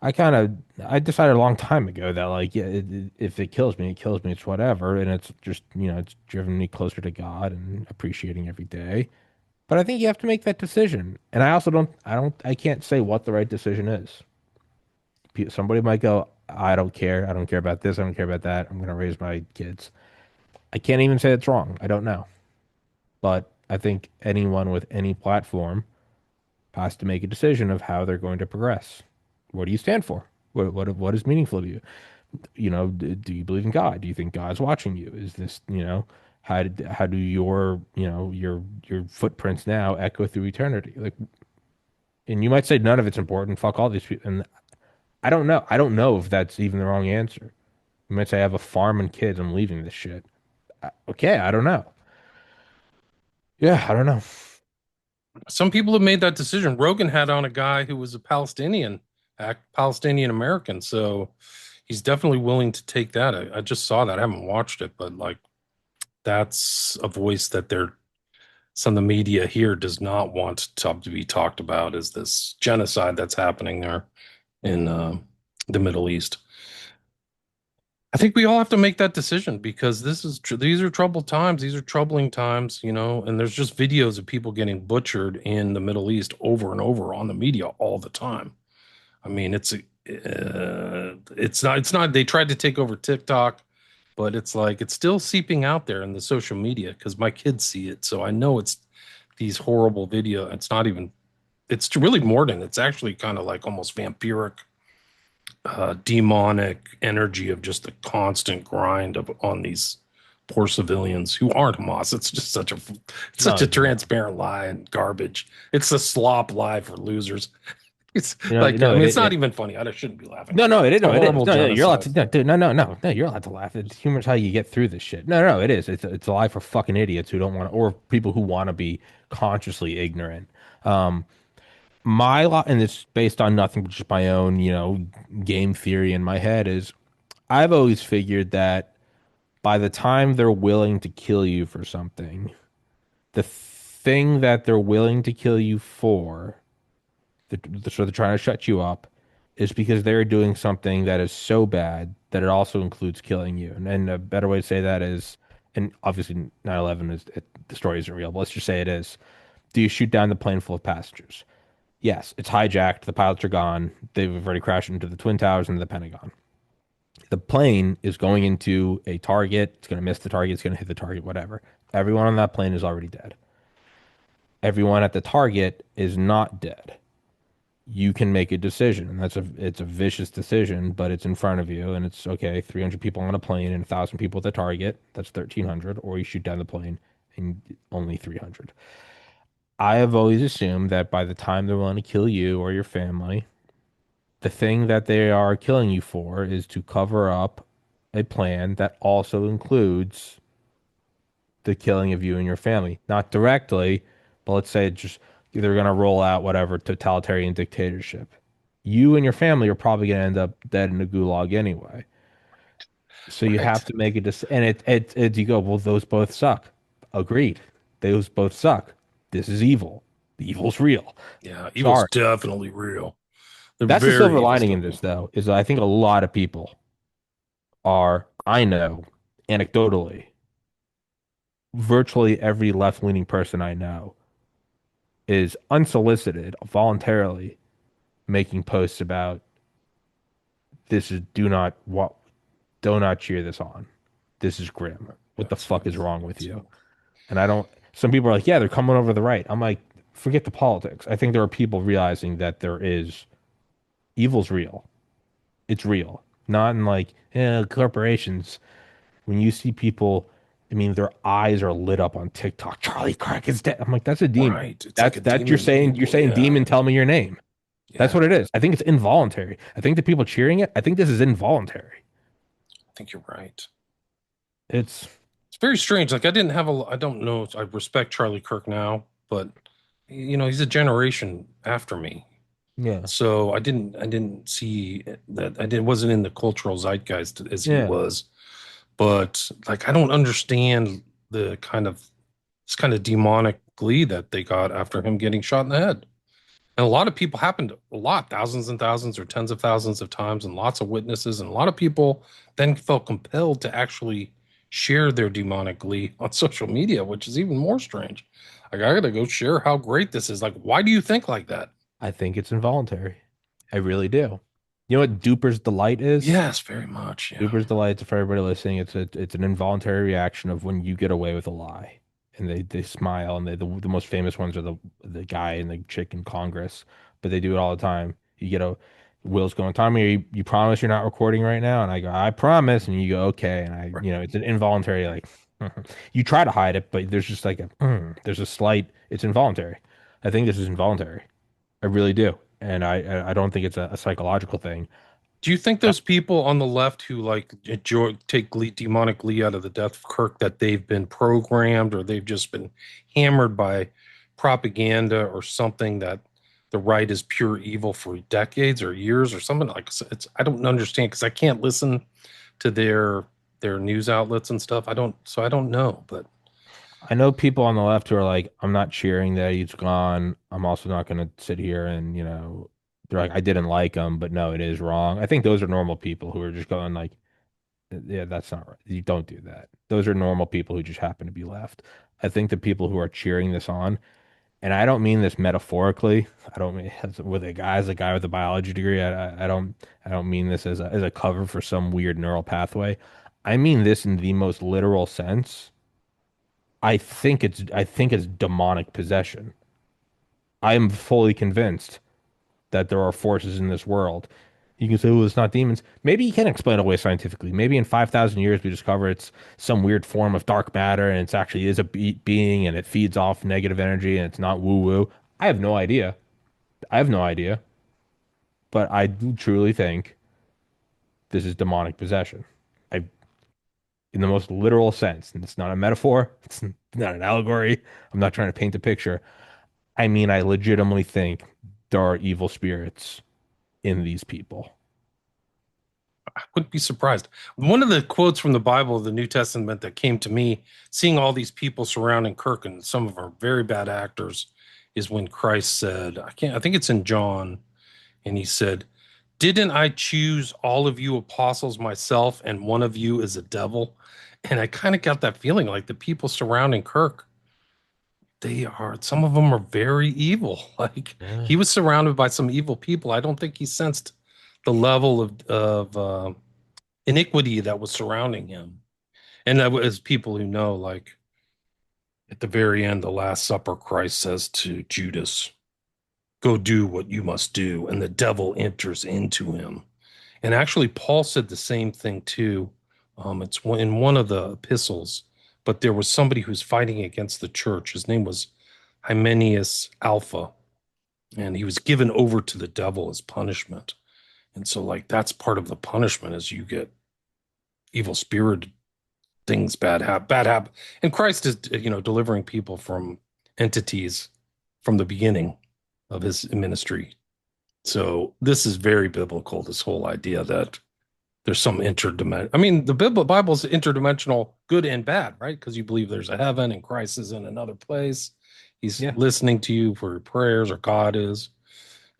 I decided a long time ago that like, yeah, if it kills me, it kills me. It's whatever. And it's just, it's driven me closer to God and appreciating every day. But I think you have to make that decision. And I can't say what the right decision is. Somebody might go, I don't care. I don't care about this. I don't care about that. I'm going to raise my kids. I can't even say it's wrong. I don't know. But I think anyone with any platform has to make a decision of how they're going to progress. What do you stand for? What is meaningful to you? Do you believe in God? Do you think God's watching you? Is this, how do your, your footprints now echo through eternity? Like, and you might say none of it's important. Fuck all these people. And I don't know. I don't know if that's even the wrong answer. You might say I have a farm and kids. I'm leaving this shit. Okay, I don't know. Yeah, I don't know. Some people have made that decision. Rogan had on a guy who was a Palestinian American, so he's definitely willing to take that. I just saw that. I haven't watched it, but like that's a voice that some of the media here does not want to be talked about, is this genocide that's happening there in the Middle East. I think we all have to make that decision because these are troubled times. These are troubling times, and there's just videos of people getting butchered in the Middle East over and over on the media all the time. I mean, it's not, they tried to take over TikTok, but it's like, it's still seeping out there in the social media because my kids see it. So I know it's these horrible video. It's really more than, it's actually kind of like almost vampiric, demonic energy of just the constant grind on these poor civilians who aren't Hamas. It's just such a transparent lie and garbage. It's a slop lie for losers. It's it's not even funny. I shouldn't be laughing. No, it is. No, it is. No, you're allowed to. No, dude, no. You're allowed to laugh. Humor's how you get through this shit. No, it is. It's a lie for fucking idiots who don't want to, or people who want to be consciously ignorant. My lot, and it's based on nothing but just my own, game theory in my head, is I've always figured that by the time they're willing to kill you for something, the thing that they're willing to kill you for, so they're trying to shut you up, is because they're doing something that is so bad that it also includes killing you. And a better way to say that is, and obviously 9/11 the story isn't real, but let's just say it is. Do you shoot down the plane full of passengers? Yes, it's hijacked. The pilots are gone. They've already crashed into the Twin Towers and the Pentagon. The plane is going into a target. It's going to miss the target. It's going to hit the target, whatever. Everyone on that plane is already dead. Everyone at the target is not dead. You can make a decision, and it's a vicious decision, but it's in front of you, and it's okay. 300 people on a plane and 1,000 people at the target. That's 1,300. Or you shoot down the plane and only 300. I have always assumed that by the time they're willing to kill you or your family, the thing that they are killing you for is to cover up a plan that also includes the killing of you and your family. Not directly, but let's say just they're going to roll out whatever totalitarian dictatorship. You and your family are probably going to end up dead in a gulag anyway. So you have to make a decision. And you go, well, those both suck. Agreed. Those both suck. This is evil. The evil's real. Yeah, evil's Sorry. definitely real. They're That's the very silver evil lining in stuff. this, though, is I think a lot of people are, I know, anecdotally, virtually every left-leaning person I know is unsolicited, voluntarily making posts about this is do not cheer this on. This is grim. What the fuck is wrong with you? And I don't, some people are like, yeah, they're coming over the right. I'm like, forget the politics. I think there are people realizing that evil's real. It's real. Not in like, corporations. When you see people, I mean, their eyes are lit up on TikTok. Charlie Kirk is dead. I'm like, that's a demon. Right. It's That's like a that demon. you're saying Yeah. demon, tell me your name. That's Yeah. what it is. I think it's involuntary. I think the people cheering it, I think this is involuntary. I think you're right. It's very strange. Like I don't know. I respect Charlie Kirk now, but he's a generation after me. yeah. So I didn't see that. Wasn't in the cultural zeitgeist as he Yeah. was. But like, I don't understand this kind of demonic glee that they got after him getting shot in the head. And a lot of people happened thousands and thousands or tens of thousands of times, and lots of witnesses. And a lot of people then felt compelled to actually share their demonic glee on social media, which is even more strange. Like, I gotta go share how great this is. Like, why do you think like that? I think it's involuntary. I really do. You know what Duper's delight is? Yes, very much. Yeah. Duper's delight, for everybody listening, it's an involuntary reaction of when you get away with a lie. And they smile, and the most famous ones are the guy and the chick in Congress, but they do it all the time. You get Will's going, Tommy, you promise you're not recording right now? And I go, I promise. And you go, okay. And it's an involuntary, like, you try to hide it, but there's just like there's a slight, it's involuntary. I think this is involuntary. I really do. And I don't think it's a psychological thing. Do you think those people on the left who like take demonic glee out of the death of Kirk, that they've been programmed or they've just been hammered by propaganda or something, that the right is pure evil for decades or years or something? Like, I don't understand, because I can't listen to their news outlets and stuff. I don't know, but I know people on the left who are like, I'm not cheering that he's gone. I'm also not going to sit here and, they're like, I didn't like him, but no, it is wrong. I think those are normal people who are just going like, yeah, that's not right. You don't do that. Those are normal people who just happen to be left. I think the people who are cheering this on, and I don't mean this metaphorically. I don't mean with a guy with a biology degree. I don't mean this as a cover for some weird neural pathway. I mean this in the most literal sense. I think it's demonic possession. I am fully convinced that there are forces in this world. You can say, well, it's not demons. Maybe you can explain it away scientifically. Maybe in 5,000 years we discover it's some weird form of dark matter, and it's actually is a being, and it feeds off negative energy, and it's not woo-woo. I have no idea. But I do truly think this is demonic possession. In the most literal sense. And it's not a metaphor. It's not an allegory. I'm not trying to paint a picture. I mean, I legitimately think there are evil spirits in these people. I wouldn't be surprised. One of the quotes from the Bible, the New Testament, that came to me, seeing all these people surrounding Kirk, and some of them are very bad actors, is when Christ said, I think it's in John, and he said, didn't I choose all of you apostles myself, and one of you is a devil? And I kind of got that feeling like the people surrounding Kirk, some of them are very evil. Like, he was surrounded by some evil people. I don't think he sensed the level of iniquity that was surrounding him. And as people who know, like at the very end, the Last Supper, Christ says to Judas, go do what you must do. And the devil enters into him. And actually, Paul said the same thing too. It's in one of the epistles, but there was somebody who's fighting against the church. His name was Hymenaeus Alpha, and he was given over to the devil as punishment. And so, like, that's part of the punishment is you get evil spirit things, bad happen. And Christ is, delivering people from entities from the beginning of his ministry. So this is very biblical, this whole idea that there's some interdimension. I mean, the Bible's interdimensional, good and bad, right? Because you believe there's a heaven and Christ is in another place. He's listening to you for your prayers, or God is.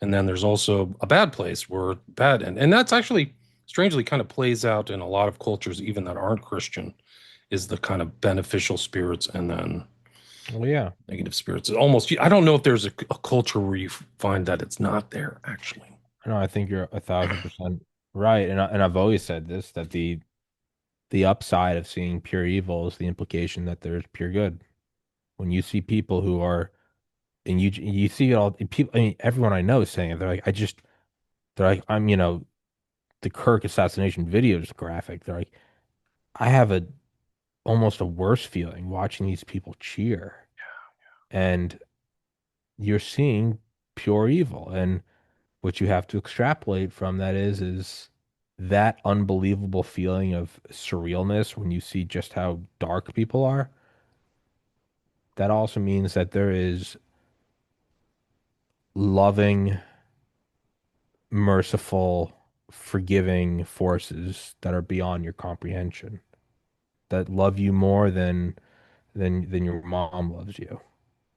And then there's also a bad place where bad, and that's actually strangely kind of plays out in a lot of cultures, even that aren't Christian, is the kind of beneficial spirits and then negative spirits. Almost, I don't know if there's a culture where you find that it's not there, actually. No, I think you're 1,000% right. And I've always said this, that the upside of seeing pure evil is the implication that there's pure good. When you see people who are, and you see it all, people, I mean, everyone I know is saying it. They're like, the Kirk assassination video is graphic. They're like, I have almost a worse feeling watching these people cheer. And you're seeing pure evil. And what you have to extrapolate from that is that unbelievable feeling of surrealness when you see just how dark people are. That also means that there is loving, merciful, forgiving forces that are beyond your comprehension, that love you more than your mom loves you.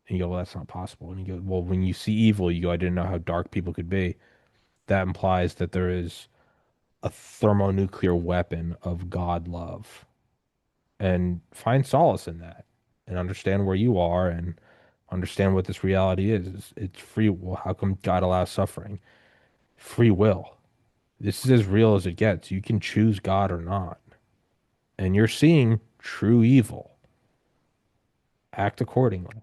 And you go, well, that's not possible. And you go, well, when you see evil, you go, I didn't know how dark people could be. That implies that there is a thermonuclear weapon of God love. And find solace in that and understand where you are and understand what this reality is. It's free will. How come God allows suffering? Free will. This is as real as it gets. You can choose God or not. And you're seeing true evil. Act accordingly.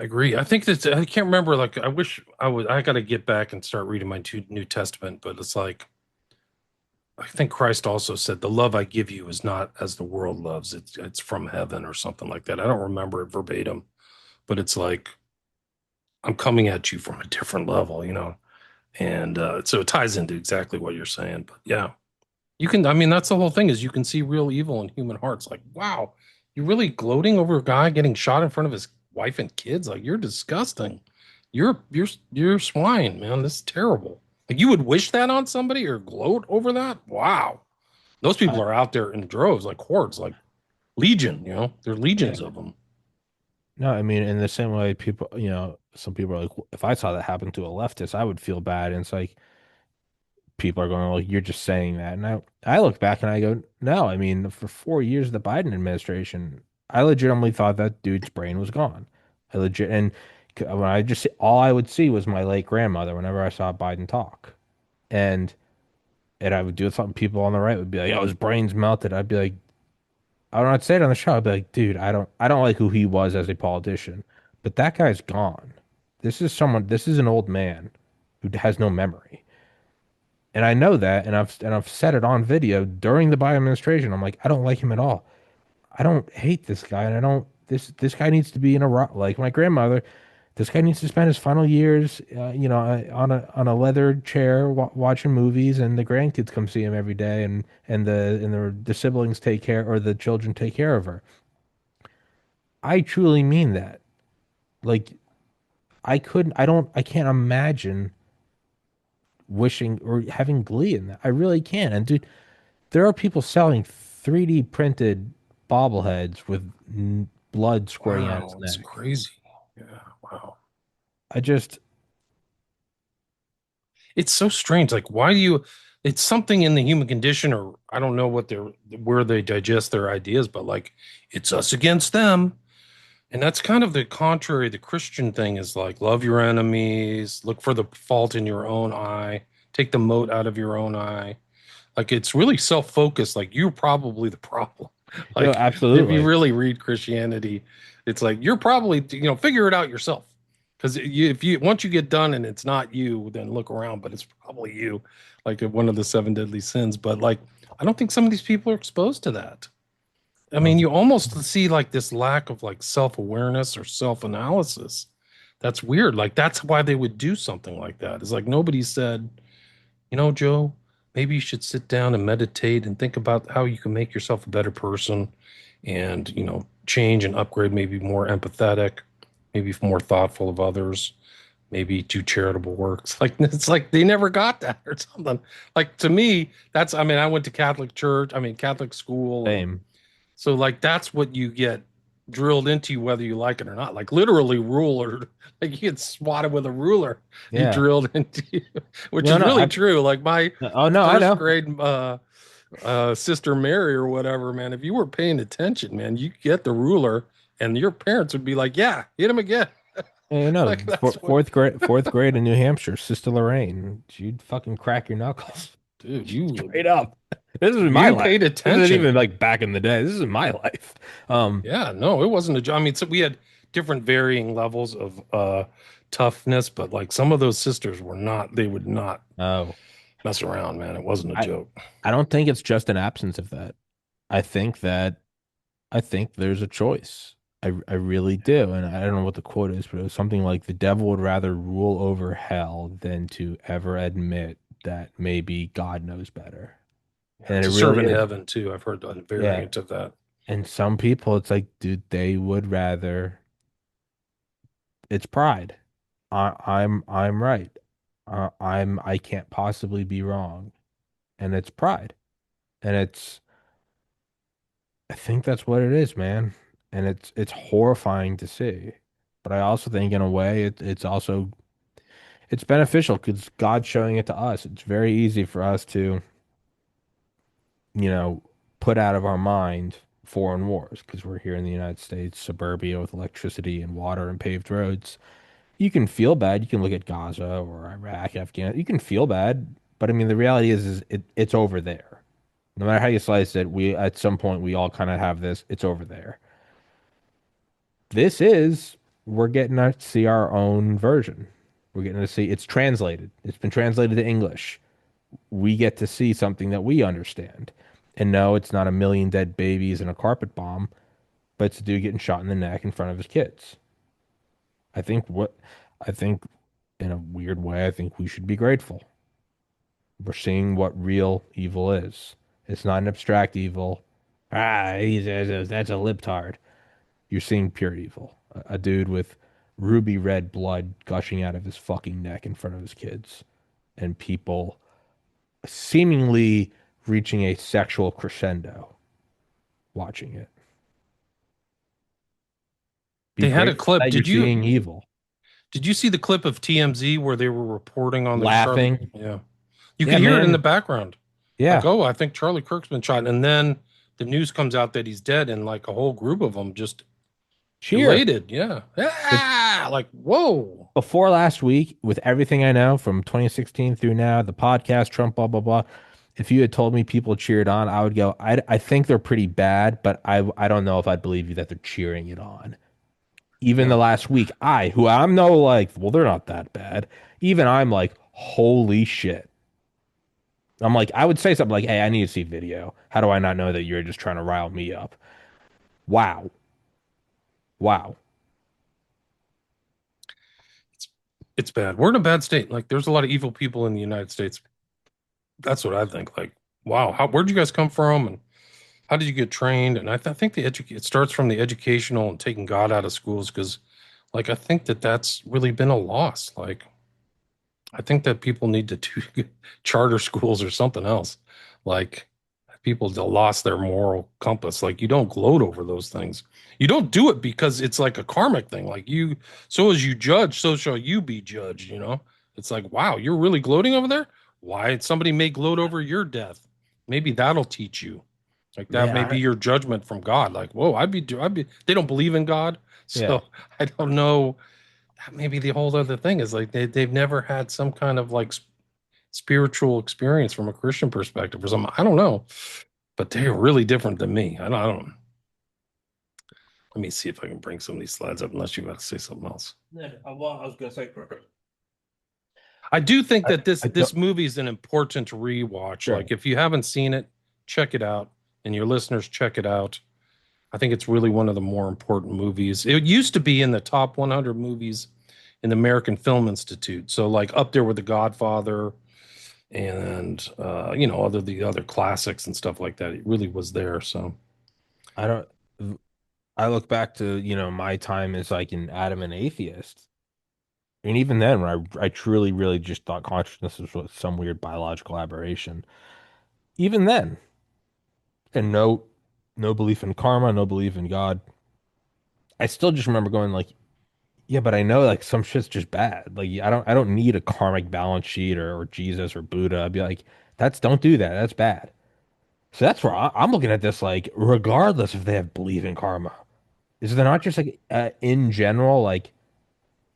I agree. I think that I can't remember. Like, I wish I got to get back and start reading my New Testament. But it's like, I think Christ also said, "The love I give you is not as the world loves. It's from heaven," or something like that. I don't remember it verbatim, but it's like, I'm coming at you from a different level, And so it ties into exactly what you're saying. But yeah, you can. I mean, that's the whole thing, is you can see real evil in human hearts. Like, wow, you're really gloating over a guy getting shot in front of his wife and kids. Like, you're disgusting. You're swine, man. This is terrible. Like, you would wish that on somebody or gloat over that? Wow. Those people are out there in droves, like hordes, like legion, there are legions of them. No, I mean, in the same way, people, some people are like, if I saw that happen to a leftist, I would feel bad. And it's like, people are going, well, you're just saying that. And I look back and I go, no, I mean, for 4 years of the Biden administration, I legitimately thought that dude's brain was gone. And when all I would see was my late grandmother whenever I saw Biden talk. And I would do something, people on the right would be like, oh, his brain's melted. I'd be like, I don't know, I'd say it on the show. I'd be like, dude, I don't like who he was as a politician, but that guy's gone. This is an old man who has no memory. And I know that, and I've said it on video during the Biden administration. I'm like, I don't like him at all. I don't hate this guy, and I don't this guy needs to be in a like my grandmother. This guy needs to spend his final years, on a leather chair watching movies, and the grandkids come see him every day, and the siblings take care, or the children take care of her. I truly mean that. Like, I can't imagine wishing or having glee in that. I really can't. And dude, there are people selling 3D printed bobbleheads with blood squirting out its It's neck. crazy. Yeah, wow. It's so strange. Like, why do you? It's something in the human condition, or I don't know where they digest their ideas, but like, it's us against them. And that's kind of the contrary. The Christian thing is like, love your enemies, look for the fault in your own eye, take the mote out of your own eye. Like, it's really self-focused. Like, you're probably the problem. Like, No, if absolutely. you really read Christianity, it's like you're probably, figure it out yourself. Because if you once you get done and it's not you, then look around, but it's probably you, like one of the seven deadly sins. But like, I don't think some of these people are exposed to that. I mean, you almost see like this lack of like self-awareness or self-analysis. That's weird. Like, that's why they would do something like that. It's like nobody said, Joe, maybe you should sit down and meditate and think about how you can make yourself a better person and, change and upgrade, maybe more empathetic, maybe more thoughtful of others, maybe do charitable works. Like, it's like they never got that or something. Like, to me, I went to Catholic school. Same. So like, that's what you get drilled into you, whether you like it or not. Like, literally ruler, like you get swatted with a ruler, you Yeah. drilled into you, which is really true. Like my I know. first grade Sister Mary or whatever, man, if you were paying attention, man, you get the ruler and your parents would be like, yeah, hit him again. Like, fourth grade in New Hampshire, Sister Lorraine, she'd fucking crack your knuckles. Dude, you Straight up. This is my life. paid attention. This isn't even like back in the day. This is my life. Yeah, no, it wasn't a job. I mean, so we had different varying levels of toughness, but like some of those sisters they would not mess around, man. It wasn't a joke. I don't think it's just an absence of that. I think there's a choice. I really do. And I don't know what the quote is, but it was something like the devil would rather rule over hell than to ever admit that maybe God knows better. And to serve in heaven too. I've heard a variant of that. And some people, it's like, dude, they would rather. It's pride. I'm right. I can't possibly be wrong, and it's pride, and I think that's what it is, man, and it's horrifying to see, but I also think in a way it's beneficial because God's showing it to us. It's very easy for us to put out of our mind foreign wars because we're here in the United States, suburbia with electricity and water and paved roads. You can feel bad. You can look at Gaza or Iraq, Afghanistan. You can feel bad, but I mean, the reality is it's over there. No matter how you slice it, at some point we all kind of have this. It's over there. We're getting to see our own version. We're getting to see it's translated. It's been translated to English. We get to see something that we understand. And no, it's not a million dead babies and a carpet bomb, but it's a dude getting shot in the neck in front of his kids. I think in a weird way, I think we should be grateful. We're seeing what real evil is. It's not an abstract evil. That's a libtard. You're seeing pure evil. A dude with ruby red blood gushing out of his fucking neck in front of his kids. And people seemingly reaching a sexual crescendo watching it. They had a clip. Did you seeing evil? Did you see the clip of TMZ where they were reporting on the laughing? Yeah, you can hear it in the background. Yeah. Like, oh, I think Charlie Kirk's been shot, and then the news comes out that he's dead, and like a whole group of them just elated. Yeah, like whoa. Before last week, with everything I know from 2016 through now, the podcast, Trump, blah blah blah. If you had told me people cheered on, I would go, I think they're pretty bad, but I don't know if I'd believe you that they're cheering it on. Even the last week, I'm no like, well, they're not that bad. Even I'm like, holy shit. I'm like, I would say something like, hey, I need to see video. How do I not know that you're just trying to rile me up? Wow. It's bad. We're in a bad state. Like, there's a lot of evil people in the United States. That's what I think. Like, wow, where'd you guys come from, and how did you get trained? And I think it starts from the educational and taking God out of schools, because, like, I think that's really been a loss. Like, I think that people need to do charter schools or something else. Like, people lost their moral compass. Like, you don't gloat over those things. You don't do it because it's like a karmic thing. Like, so as you judge, so shall you be judged. It's like, wow, you're really gloating over there. Why? Somebody may gloat over your death. Maybe that'll teach you. Like, that may be your judgment from God. Like, whoa, I'd be. They don't believe in God, so I don't know. Maybe the whole other thing is like they've never had some kind of like spiritual experience from a Christian perspective or something. I don't know, but they're really different than me. I don't. Let me see if I can bring some of these slides up, unless you got to say something else. Yeah, well, I was gonna say. I do think that I this movie is an important rewatch. Sure. Like, if you haven't seen it, check it out, and your listeners, check it out. I think it's really one of the more important movies. It used to be in the top 100 movies in the American Film Institute, so like up there with The Godfather and the other classics and stuff like that. It really was there. So I don't. I look back to my time as like an adamant atheist, and even then, when I truly, really just thought consciousness was some weird biological aberration. Even then, and no belief in karma, no belief in God. I still just remember going like, yeah, but I know like some shit's just bad. Like I don't need a karmic balance sheet or Jesus or Buddha. I'd be like, don't do that. That's bad. So that's where I'm looking at this like, regardless if they have belief in karma, is there not just like in general like,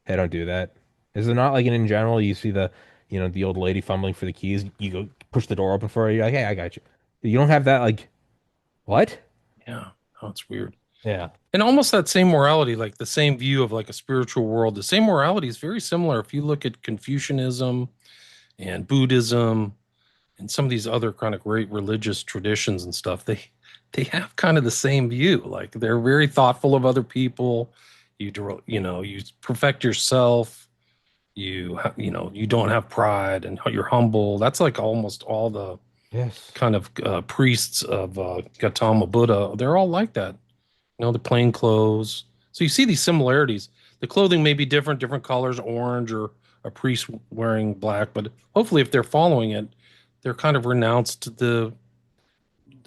hey, don't do that? Is there not like in general you see the old lady fumbling for the keys, you go push the door open for her, you're like, hey, I got you. You don't have that like what? yeah, oh, it's weird. Yeah. And almost that same morality, like the same view of like a spiritual world, the same morality is very similar. If you look at Confucianism and Buddhism and some of these other kind of great religious traditions and stuff, they have kind of the same view. Like, they're very thoughtful of other people. You perfect yourself. You don't have pride, and you're humble. That's like almost all the Yes. kind of priests of Gautama Buddha. They're all like that. The plain clothes. So you see these similarities. The clothing may be different colors, orange, or a priest wearing black, but hopefully if they're following it, they're kind of renounced a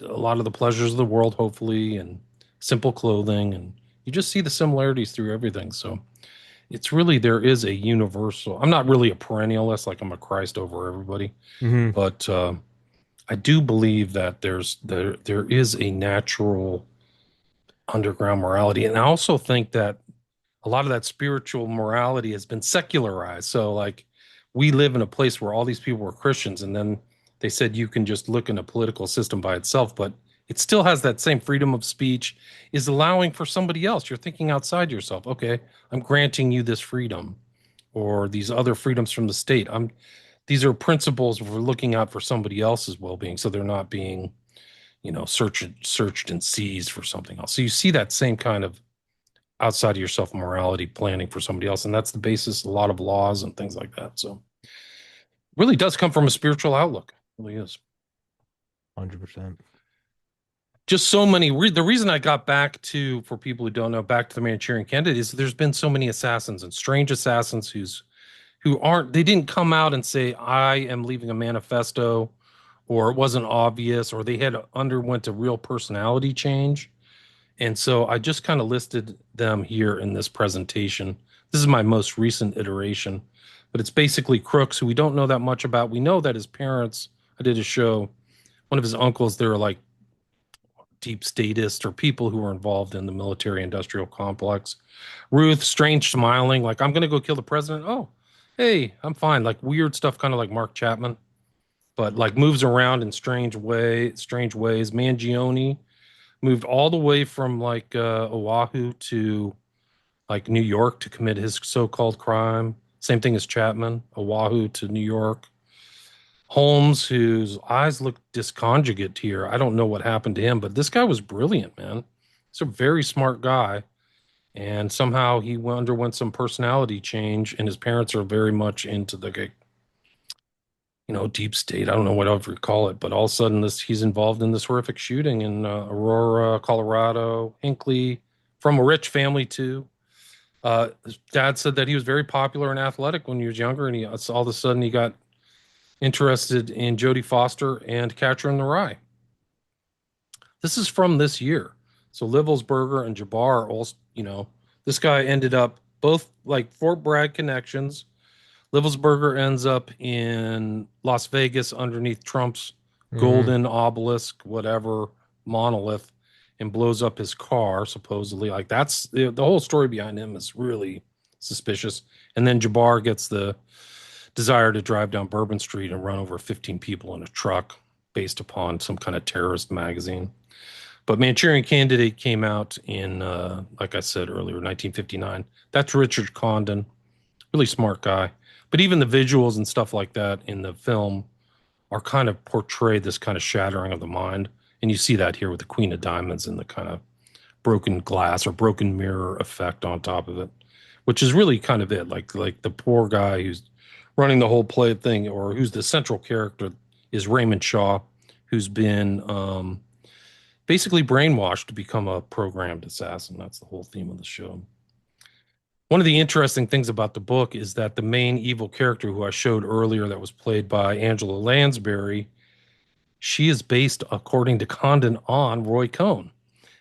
lot of the pleasures of the world, hopefully, and simple clothing. And you just see the similarities through everything. So it's really, there is a universal, I'm not really a perennialist, like I'm a Christ over everybody, Hmm. but I do believe that there is a natural underground morality. And I also think that a lot of that spiritual morality has been secularized. So, like, we live in a place where all these people were Christians, and then they said you can just look in a political system by itself, but it still has that same freedom of speech, is allowing for somebody else. You're thinking outside yourself. Okay, I'm granting you this freedom or these other freedoms from the state. These are principles for looking out for somebody else's well-being, so they're not being searched and seized for something else. So you see that same kind of outside of yourself morality planning for somebody else. And that's the basis of a lot of laws and things like that. So it really does come from a spiritual outlook. It really is. 100%. Just so many. The reason I got back to, for people who don't know, back to the Manchurian Candidate is there's been so many assassins and strange assassins they didn't come out and say, I am leaving a manifesto, or it wasn't obvious, or they had underwent a real personality change. And so I just kind of listed them here in this presentation. This is my most recent iteration, but it's basically crooks who we don't know that much about. We know that his parents, I did a show, one of his uncles, they were like deep statists or people who were involved in the military industrial complex. Ruth, strange smiling, like, I'm going to go kill the president. Oh, hey, I'm fine. Like weird stuff, kind of like Mark Chapman, but like moves around in strange ways. Mangione moved all the way from like Oahu to like New York to commit his so-called crime. Same thing as Chapman, Oahu to New York. Holmes, whose eyes look disconjugate here. I don't know what happened to him, but this guy was brilliant, man. He's a very smart guy. And somehow he underwent some personality change, and his parents are very much into the, deep state. I don't know what I would call it, but all of a sudden he's involved in this horrific shooting in Aurora, Colorado. Hinckley, from a rich family too. His dad said that he was very popular and athletic when he was younger, and all of a sudden he got interested in Jodie Foster and Catcher in the Rye. This is from this year. So Livelsberger and Jabbar, also, this guy ended up both like Fort Bragg connections. Livelsberger ends up in Las Vegas underneath Trump's golden obelisk, whatever, monolith, and blows up his car, supposedly. Like, that's the whole story behind him is really suspicious. And then Jabbar gets the desire to drive down Bourbon Street and run over 15 people in a truck based upon some kind of terrorist magazine. But Manchurian Candidate came out in, like I said earlier, 1959. That's Richard Condon, really smart guy. But even the visuals and stuff like that in the film are kind of portray this kind of shattering of the mind. And you see that here with the Queen of Diamonds and the kind of broken glass or broken mirror effect on top of it, which is really kind of it. Like the poor guy who's running the whole play thing, or who's the central character, is Raymond Shaw, who's been basically brainwashed to become a programmed assassin. That's the whole theme of the show. One of the interesting things about the book is that the main evil character who I showed earlier, that was played by Angela Lansbury, she is based, according to Condon, on Roy Cohn.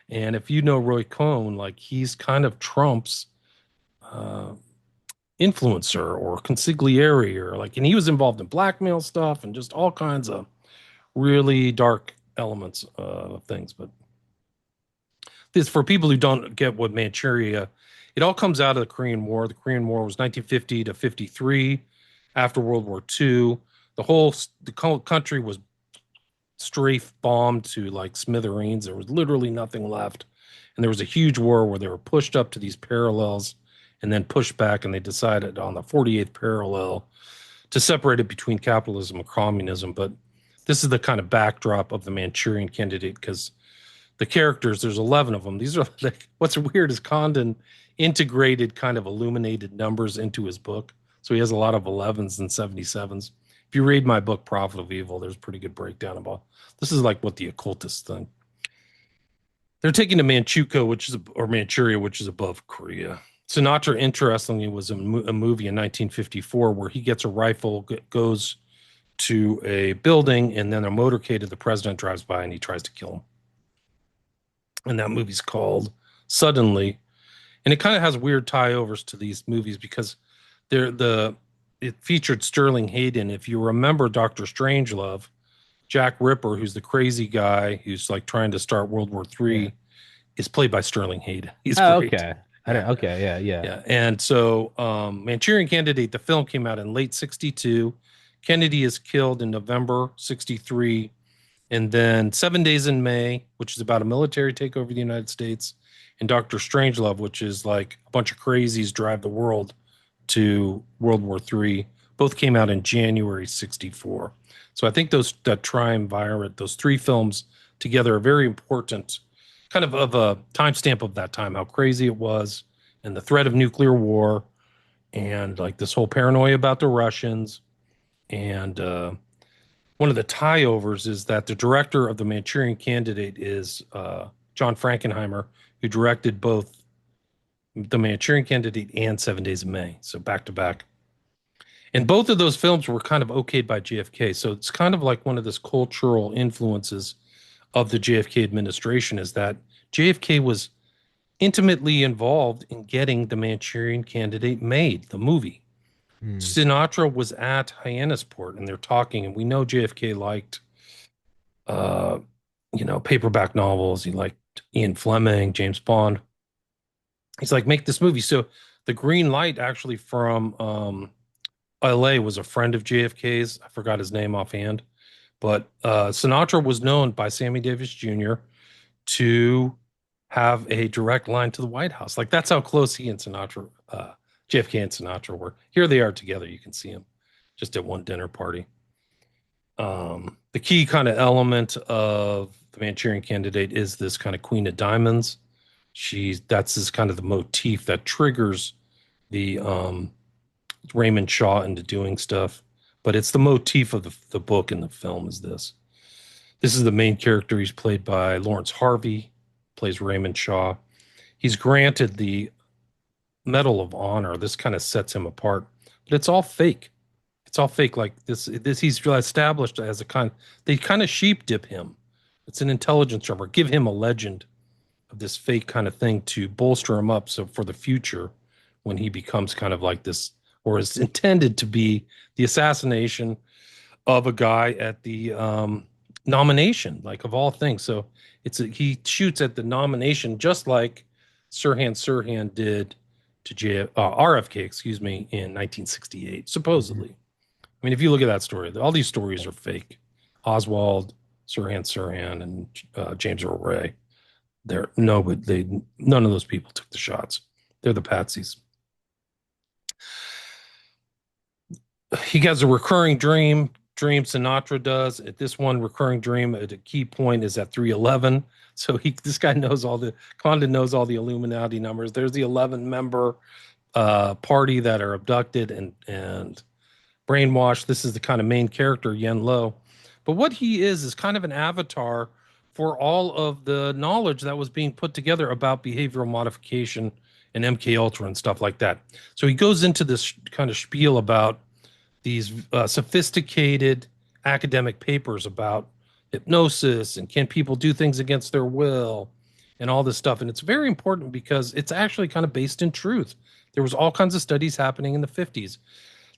And if you know Roy Cohn, like, he's kind of Trump's influencer or consigliere, or like, and he was involved in blackmail stuff and just all kinds of really dark elements of things. But this, for people who don't get what Manchuria, it all comes out of the Korean War. The Korean War was 1950 to 53. After World War II, the country was strafe bombed to like smithereens. There was literally nothing left. And there was a huge war where they were pushed up to these parallels and then pushed back, and they decided on the 48th parallel to separate it between capitalism and communism. But this is the kind of backdrop of the Manchurian Candidate, because the characters, there's 11 of them. These are like, what's weird is Condon integrated kind of illuminated numbers into his book. So he has a lot of 11s and 77s. If you read my book, Prophet of Evil, there's a pretty good breakdown about this. Is like what the occultists think. They're taking to Manchukuo, or Manchuria, which is above Korea. Sinatra, interestingly, was a movie in 1954 where he gets a rifle, goes to a building, and then a motorcade of the president drives by and he tries to kill him. And that movie's called Suddenly. And it kind of has weird tie-overs to these movies because it featured Sterling Hayden. If you remember Dr. Strangelove, Jack Ripper, who's the crazy guy who's like trying to start World War III, is played by Sterling Hayden. He's great. Okay. Yeah. And so Manchurian Candidate, the film, came out in late 62. Kennedy is killed in November 63. And then 7 Days in May, which is about a military takeover of the United States, and Dr. Strangelove, which is like a bunch of crazies drive the world to World War III, both came out in January 64. So I think that triumvirate, those three films together, are very important, kind of a timestamp of that time, how crazy it was, and the threat of nuclear war, and like this whole paranoia about the Russians. And one of the tie-overs is that the director of the Manchurian Candidate is John Frankenheimer, who directed both the Manchurian Candidate and 7 Days in May, so back to back. And both of those films were kind of okayed by JFK. So it's kind of like one of those cultural influences of the JFK administration, is that JFK was intimately involved in getting the Manchurian Candidate made, the movie. Sinatra was at Hyannisport and they're talking, and we know JFK liked, paperback novels. He liked Ian Fleming, James Bond. He's like, make this movie. So the green light actually from LA was a friend of JFK's. I forgot his name offhand, but Sinatra was known by Sammy Davis Jr. to have a direct line to the White House. Like, that's how close he and Sinatra, JFK and Sinatra were. Here they are together. You can see them just at one dinner party. The key kind of element of the Manchurian Candidate is this kind of Queen of Diamonds. That's this kind of the motif that triggers the Raymond Shaw into doing stuff. But it's the motif of the book and the film is this. This is the main character. He's played by Lawrence Harvey, plays Raymond Shaw. He's granted the Medal of Honor. This kind of sets him apart, but it's all fake. It's all fake. Like this he's established as they kind of sheep dip him. It's an intelligence drummer. Give him a legend of this fake kind of thing to bolster him up. So for the future, when he becomes kind of like this, or is intended to be the assassination of a guy at the nomination, like of all things. So he shoots at the nomination, just like Sirhan did to RFK, in 1968, supposedly. I mean, if you look at that story, all these stories are fake. Oswald, Sirhan, and James Earl Ray. None of those people took the shots. They're the patsies. He has a recurring dream. Sinatra does. At this one recurring dream, at a key point is at 311. So this guy knows Condon knows all the Illuminati numbers. There's the 11 member party that are abducted and brainwashed. This is the kind of main character, Yen Lo. But what he is kind of an avatar for all of the knowledge that was being put together about behavioral modification and MK Ultra and stuff like that. So he goes into this kind of spiel about these sophisticated academic papers about hypnosis and can people do things against their will and all this stuff. And it's very important because it's actually kind of based in truth. There was all kinds of studies happening in the 50s.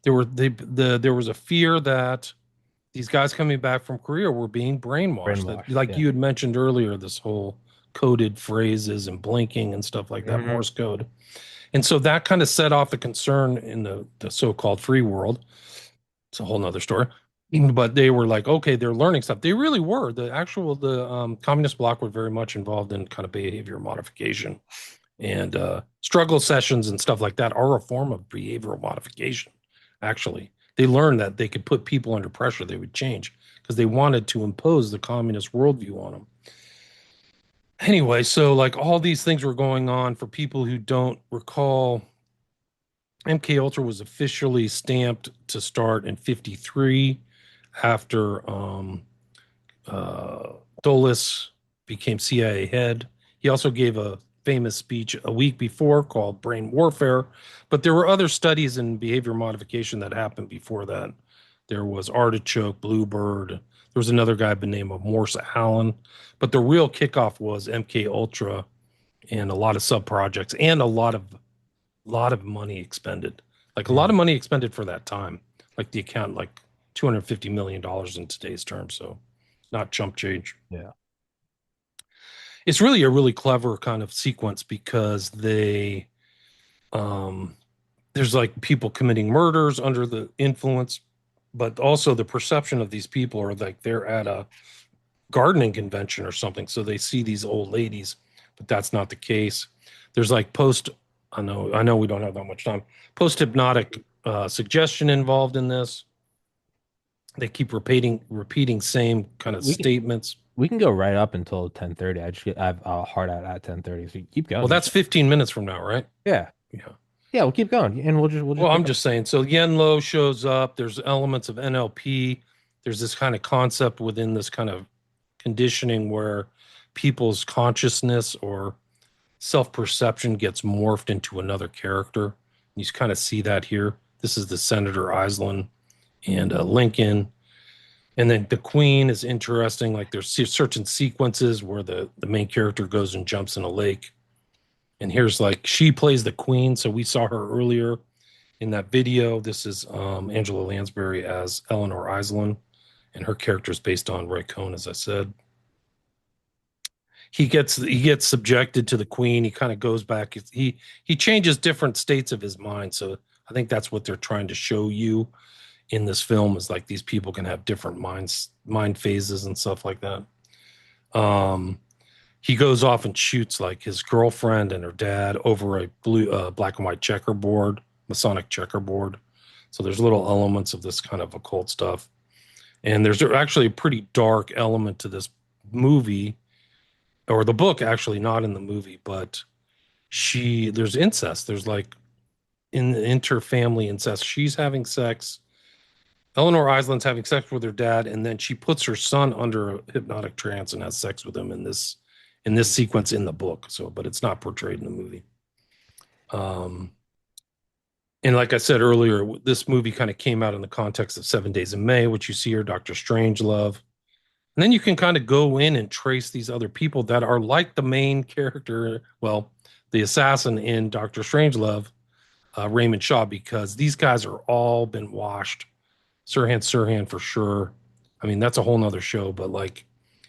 There was a fear that these guys coming back from Korea were being brainwashed. You had mentioned earlier, this whole coded phrases and blinking and stuff like that, Morse code. And so that kind of set off the concern in the so-called free world. It's a whole nother story. But they were like, okay, they're learning stuff. They really were. The communist bloc were very much involved in kind of behavior modification. And struggle sessions and stuff like that are a form of behavioral modification, actually. They learned that they could put people under pressure, they would change, because they wanted to impose the communist worldview on them. Anyway, so like all these things were going on. For people who don't recall, MK Ultra was officially stamped to start in 1953 after Dulles became CIA head. He also gave a famous speech a week before called Brain Warfare, but there were other studies in behavior modification that happened before that. There was Artichoke, Bluebird. There was another guy by the name of Morse Allen, but the real kickoff was MK Ultra and a lot of sub projects and a lot of money expended, like a lot of money expended for that time, like the account, like $250 million in today's terms. So not chump change. Yeah. It's really a really clever kind of sequence because there's like people committing murders under the influence, but also the perception of these people are like they're at a gardening convention or something. So they see these old ladies, but that's not the case. There's like I know we don't have that much time. Post-hypnotic suggestion involved in this. They keep repeating same kind of statements. We can go right up until 10:30. I have a hard out at 10:30, so keep going. Well, that's 15 minutes from now, right? Yeah. We'll keep going, and we'll just. Well, I'm just saying. So Yen Lo shows up. There's elements of NLP. There's this kind of concept within this kind of conditioning where people's consciousness or self-perception gets morphed into another character. You kind of see that here. This is the Senator Island and Lincoln. And then the Queen is interesting. Like there's certain sequences where the main character goes and jumps in a lake. And here's like, she plays the Queen. So we saw her earlier in that video. This is Angela Lansbury as Eleanor Island. And her character is based on Roy Cohn, as I said. He gets subjected to the Queen. He kind of goes back. He changes different states of his mind. So I think that's what they're trying to show you in this film, is like these people can have different mind phases and stuff like that. He goes off and shoots like his girlfriend and her dad over a black and white checkerboard, Masonic checkerboard. So there's little elements of this kind of occult stuff. And there's actually a pretty dark element to this movie, or the book, actually, not in the movie, but there's incest. There's like inter-family incest. She's having sex. Eleanor Island's having sex with her dad, and then she puts her son under a hypnotic trance and has sex with him in this sequence in the book. So, but it's not portrayed in the movie. And like I said earlier, this movie kind of came out in the context of 7 Days in May, which you see here, Dr. Strangelove. And then you can kind of go in and trace these other people that are like the main character, well, the assassin in Dr. Strangelove, Raymond Shaw, because these guys are all been washed. Sirhan for sure. I mean, that's a whole nother show, but like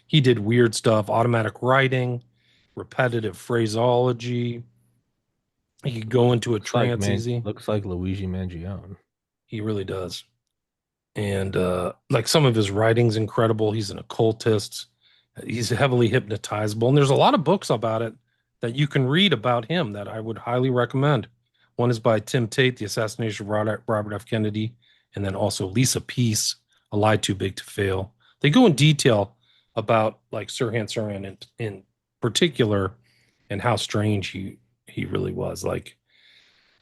he did weird stuff, automatic writing, repetitive phraseology. He could go into a trance easy. Looks like Luigi Mangione. He really does. And like some of his writing's incredible. He's an occultist. He's heavily hypnotizable. And there's a lot of books about it that you can read about him that I would highly recommend. One is by Tim Tate, The Assassination of Robert F. Kennedy, and then also Lisa Peace, A Lie Too Big to Fail. They go in detail about like Sirhan Sirhan in particular and how strange he really was. Like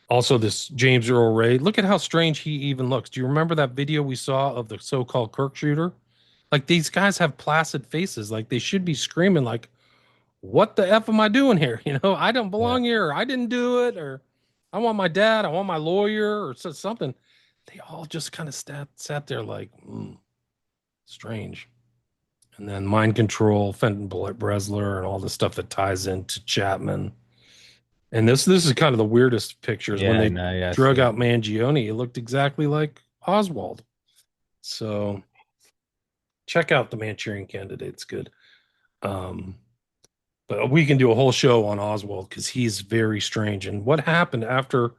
also this James Earl Ray. Look at how strange he even looks. Do you remember that video we saw of the so-called Kirk shooter? Like these guys have placid faces. Like they should be screaming like, what the F am I doing here? You know, I don't belong here. Or I didn't do it. Or I want my dad. I want my lawyer or something. They all just kind of sat there like, strange. And then mind control, Fenton Bresler, and all the stuff that ties into Chapman. And this is kind of the weirdest pictures when they drug out Mangione. It looked exactly like Oswald. So check out the Manchurian Candidate. It's good. But we can do a whole show on Oswald because he's very strange. And what happened after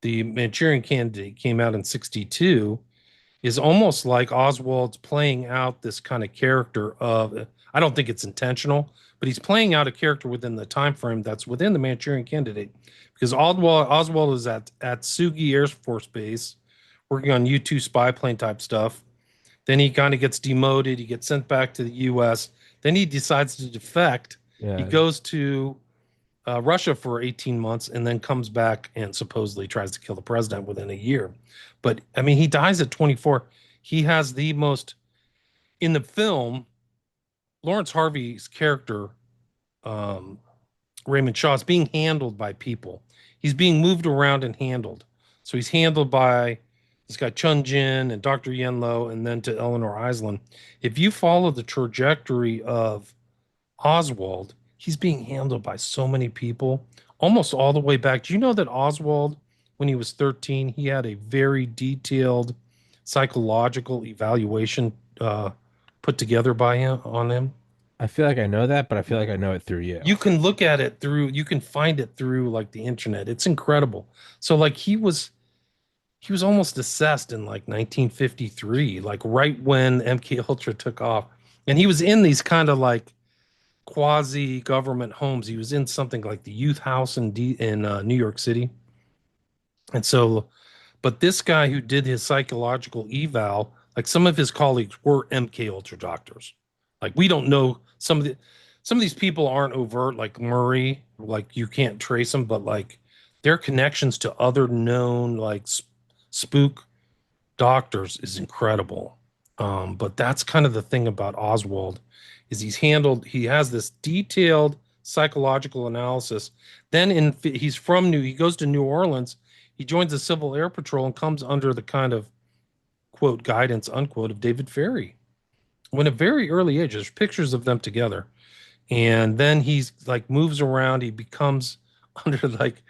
the Manchurian Candidate came out in 1962 is almost like Oswald's playing out this kind of character of, I don't think it's intentional, but he's playing out a character within the time frame that's within the Manchurian Candidate. Because Oswald is at Sugi Air Force Base working on U-2 spy plane type stuff. Then he kind of gets demoted. He gets sent back to the U.S. Then he decides to defect. He goes to Russia for 18 months and then comes back and supposedly tries to kill the president within a year. But I mean, he dies at 24. He has the most, in the film, Lawrence Harvey's character, Raymond Shaw, is being handled by people. He's being moved around and handled. So he's handled by this guy Chun Jin and Dr. Yenlo and then to Eleanor Island. If you follow the trajectory of Oswald, he's being handled by so many people, almost all the way back. Do you know that Oswald, when he was 13, he had a very detailed psychological evaluation put together by him on him? I feel like I know that, but I feel like I know it through you. You can look at it through, you can find it through like the internet. It's incredible. So like he was almost assessed in like 1953, like right when MK Ultra took off. And he was in these kind of like quasi government homes. He was in something like the Youth House in New York City. And so, but this guy who did his psychological eval, like some of his colleagues were MK Ultra doctors. Like we don't know, some of these people aren't overt, like Murray, like you can't trace them, but like their connections to other known like spook doctors is incredible. But that's kind of the thing about Oswald is he has this detailed psychological analysis. Then he goes to New Orleans. He joins the Civil Air Patrol and comes under the kind of quote guidance unquote of David Ferrie. When at a very early age, there's pictures of them together. And then he's like moves around. He becomes under like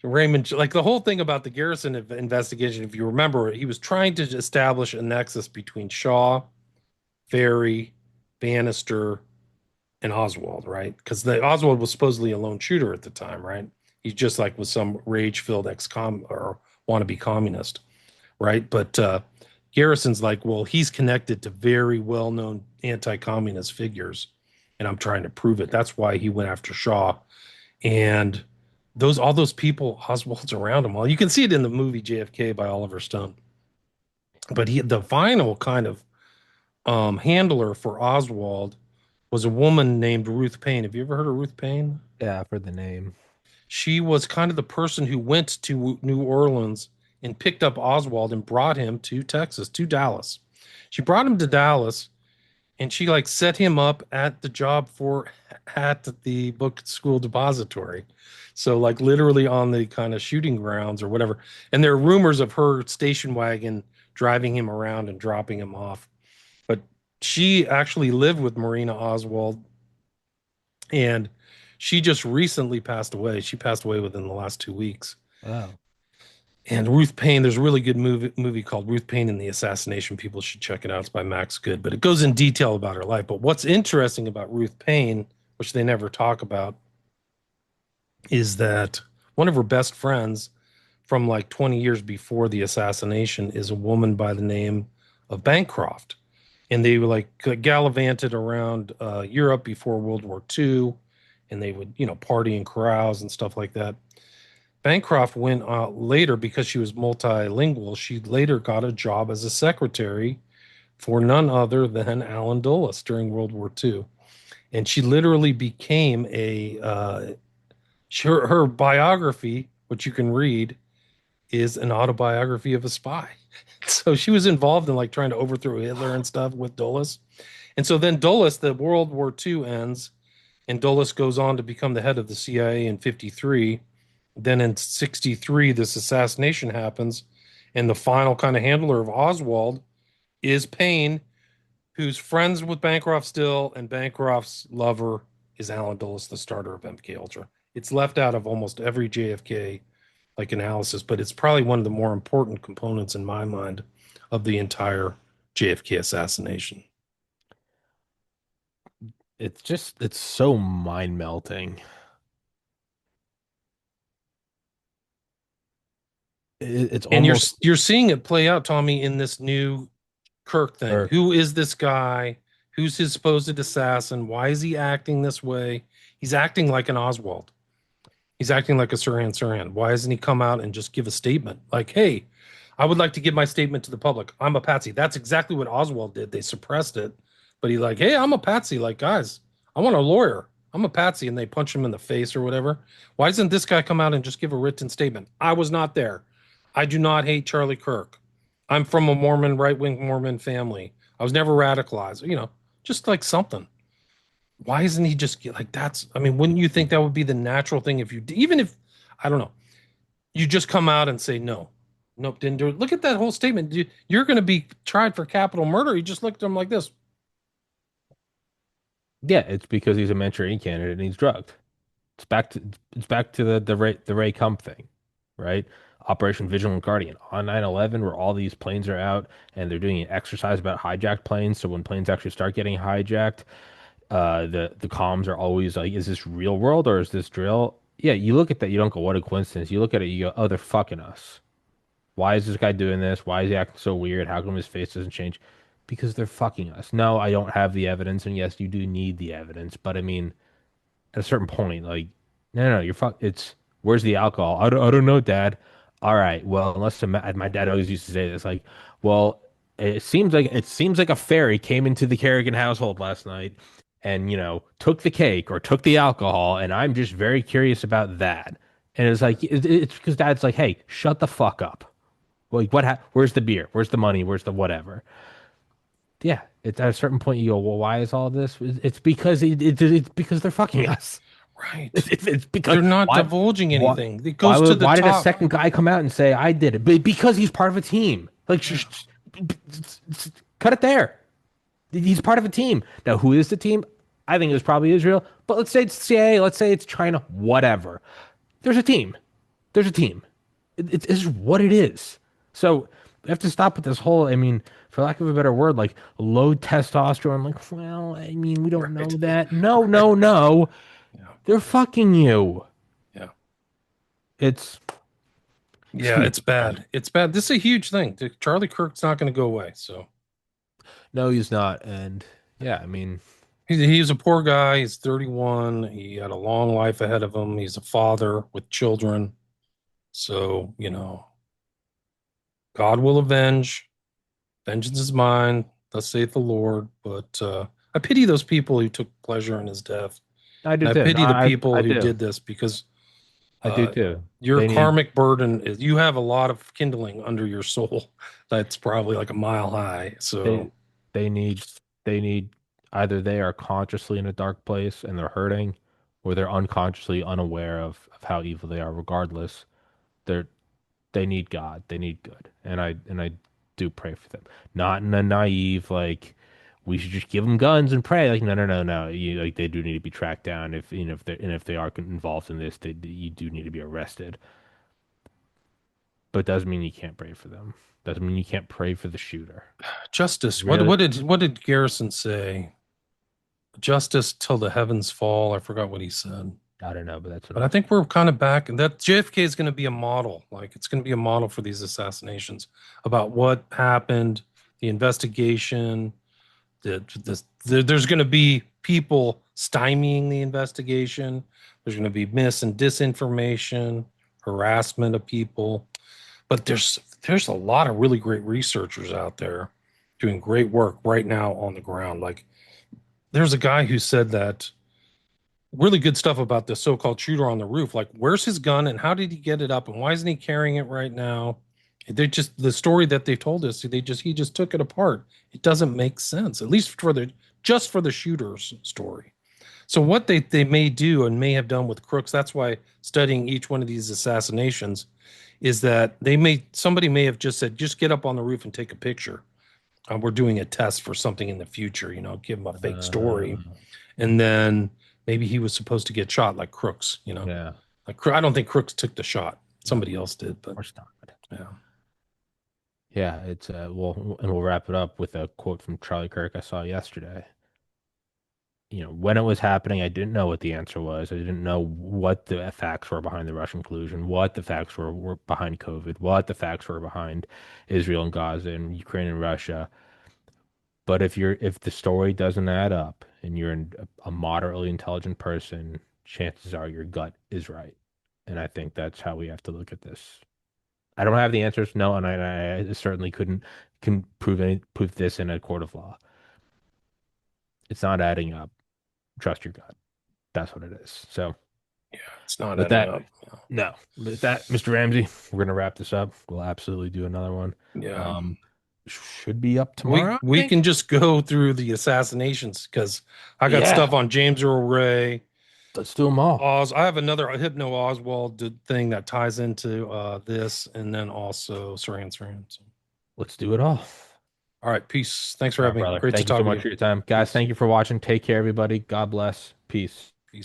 Raymond, like the whole thing about the Garrison investigation, if you remember, he was trying to establish a nexus between Shaw, Ferrie, Bannister, and Oswald, right? Because Oswald was supposedly a lone shooter at the time, right? He just like was some rage-filled ex-com or wannabe communist, right? But Garrison's like, well, he's connected to very well-known anti-communist figures, and I'm trying to prove it. That's why he went after Shaw, and all those people, Oswald's around him. Well, you can see it in the movie JFK by Oliver Stone. But the final kind of handler for Oswald was a woman named Ruth Payne. Have you ever heard of Ruth Payne? Yeah, for the name. She was kind of the person who went to New Orleans and picked up Oswald and brought him to Texas, to Dallas. She brought him to Dallas and she like set him up at the job at the book school depository. So like literally on the kind of shooting grounds or whatever. And there are rumors of her station wagon driving him around and dropping him off. But she actually lived with Marina Oswald and she just recently passed away. She passed away within the last 2 weeks. Wow. And Ruth Payne, there's a really good movie called Ruth Payne and the Assassination. People should check it out. It's by Max Good, but it goes in detail about her life. But what's interesting about Ruth Payne, which they never talk about, is that one of her best friends from like 20 years before the assassination is a woman by the name of Bancroft. And they were like gallivanted around Europe before World War II, and they would, party in carouse and stuff like that. Bancroft went later because she was multilingual. She later got a job as a secretary for none other than Allen Dulles during World War II. And she literally became her biography, which you can read, is an autobiography of a spy. So she was involved in like trying to overthrow Hitler and stuff with Dulles. And so then Dulles, the World War II ends, and Dulles goes on to become the head of the CIA in 53. Then in 63, this assassination happens, and the final kind of handler of Oswald is Payne, who's friends with Bancroft still, and Bancroft's lover is Allen Dulles, the starter of MK Ultra. It's left out of almost every JFK like analysis, but it's probably one of the more important components in my mind of the entire JFK assassination. It's so mind melting. It's And almost you're seeing it play out, Tommy, in this new Kirk thing. Kirk. Who is this guy? Who's his supposed assassin? Why is he acting this way? He's acting like an Oswald. He's acting like a Sirhan Sirhan. Why doesn't he come out and just give a statement? Like, hey, I would like to give my statement to the public. I'm a patsy. That's exactly what Oswald did. They suppressed it. But he's like, hey, I'm a patsy. Like, guys, I want a lawyer. I'm a patsy. And they punch him in the face or whatever. Why doesn't this guy come out and just give a written statement? I was not there. I do not hate Charlie Kirk. I'm from a Mormon, right-wing Mormon family. I was never radicalized. Just like something. Why isn't he just like that's? I mean, wouldn't you think that would be the natural thing if you, even if, I don't know, you just come out and say no, nope, didn't do it. Look at that whole statement. You're going to be tried for capital murder. You just looked at him like this. Yeah, it's because he's a Manchurian candidate and he's drugged. It's back to the Ray Kump thing, right? Operation Vigilant Guardian on 9/11, where all these planes are out and they're doing an exercise about hijacked planes. So when planes actually start getting hijacked, the comms are always like, is this real world or is this drill? Yeah, you look at that, you don't go, what a coincidence. You look at it, you go, oh, they're fucking us. Why is this guy doing this? Why is he acting so weird? How come his face doesn't change? Because they're fucking us. No, I don't have the evidence, and yes, you do need the evidence, but I mean, at a certain point, like, no, you're it's where's the alcohol? I don't know, Dad. All right, well, unless my dad always used to say this, like, well, it seems like a fairy came into the Kerrigan household last night and took the cake or took the alcohol, and I'm just very curious about that. And it's like it's because Dad's like, hey, shut the fuck up. Like, where's the beer? Where's the money? Where's the whatever? Yeah, it's at a certain point you go, well, why is all this? It's because it's because they're fucking us. Right. It's because they're not divulging anything. It why, goes to the why top. did a second guy come out and say I did it? Because he's part of a team. Like, cut it there. He's part of a team. Now, who is the team? I think it was probably Israel. But let's say it's CIA. Let's say it's China. Whatever. There's a team. There's a team. It's what it is. So we have to stop with this whole, I mean, for lack of a better word, like low testosterone. Like, well, I mean, we don't know that. No. Yeah. They're fucking you. Yeah. It's bad. It's bad. This is a huge thing. Charlie Kirk's not going to go away. So no, he's not. And yeah, I mean, he's a poor guy. He's 31. He had a long life ahead of him. He's a father with children. So, God will avenge. Vengeance is mine. Thus saith the Lord. But I pity those people who took pleasure in his death. I do I too. pity the people who do. did this because I do too. Your karmic burden is you have a lot of kindling under your soul that's probably like a mile high. So they need either they are consciously in a dark place and they're hurting, or they're unconsciously unaware of how evil they are. Regardless, they need God. They need good, and I do pray for them. Not in a naive like we should just give them guns and pray. Like no. Like they do need to be tracked down. If they are involved in this, you do need to be arrested. But it doesn't mean you can't pray for them. Doesn't mean you can't pray for the shooter. Justice. Really? What did Garrison say? Justice till the heavens fall. I forgot what he said. I don't know, but that's. But I think we're kind of back, and that JFK is going to be a model. Like it's going to be a model for these assassinations about what happened, the investigation. There's going to be people stymieing the investigation. There's going to be mis and disinformation, harassment of people. But there's a lot of really great researchers out there doing great work right now on the ground. Like there's a guy who said that really good stuff about the so-called shooter on the roof. Like, where's his gun and how did he get it up and why isn't he carrying it right now? They just the story that they've told us, he just took it apart. It doesn't make sense, at least for the shooter's story. So what they may do and may have done with crooks, that's why studying each one of these assassinations is that somebody may have just said, just get up on the roof and take a picture. We're doing a test for something in the future, give him a fake story. And then maybe he was supposed to get shot like Crooks, Yeah. Like I don't think Crooks took the shot. Somebody else did, but yeah. Yeah, it's we'll wrap it up with a quote from Charlie Kirk I saw yesterday. When it was happening, I didn't know what the answer was. I didn't know what the facts were behind the Russian collusion, what the facts were behind COVID, what the facts were behind Israel and Gaza and Ukraine and Russia. But if the story doesn't add up and you're a moderately intelligent person, chances are your gut is right. And I think that's how we have to look at this. I don't have the answers, no, and I certainly can prove this in a court of law. It's not adding up. Trust your gut. That's what it is. So yeah, it's not with adding that. up. No, with that, Mr. Ramsey, we're gonna wrap this up. We'll absolutely do another one. Yeah. Should be up tomorrow. We can just go through the assassinations because I got stuff on James Earl Ray. Let's do them all. I have another Hypno Oswald thing that ties into this, and then also Saran. So. Let's do it all. All right, peace. Thanks for having me. Brother. Great Thank to you talk so much to for your time, guys. Thank you for watching. Take care, everybody. God bless. Peace.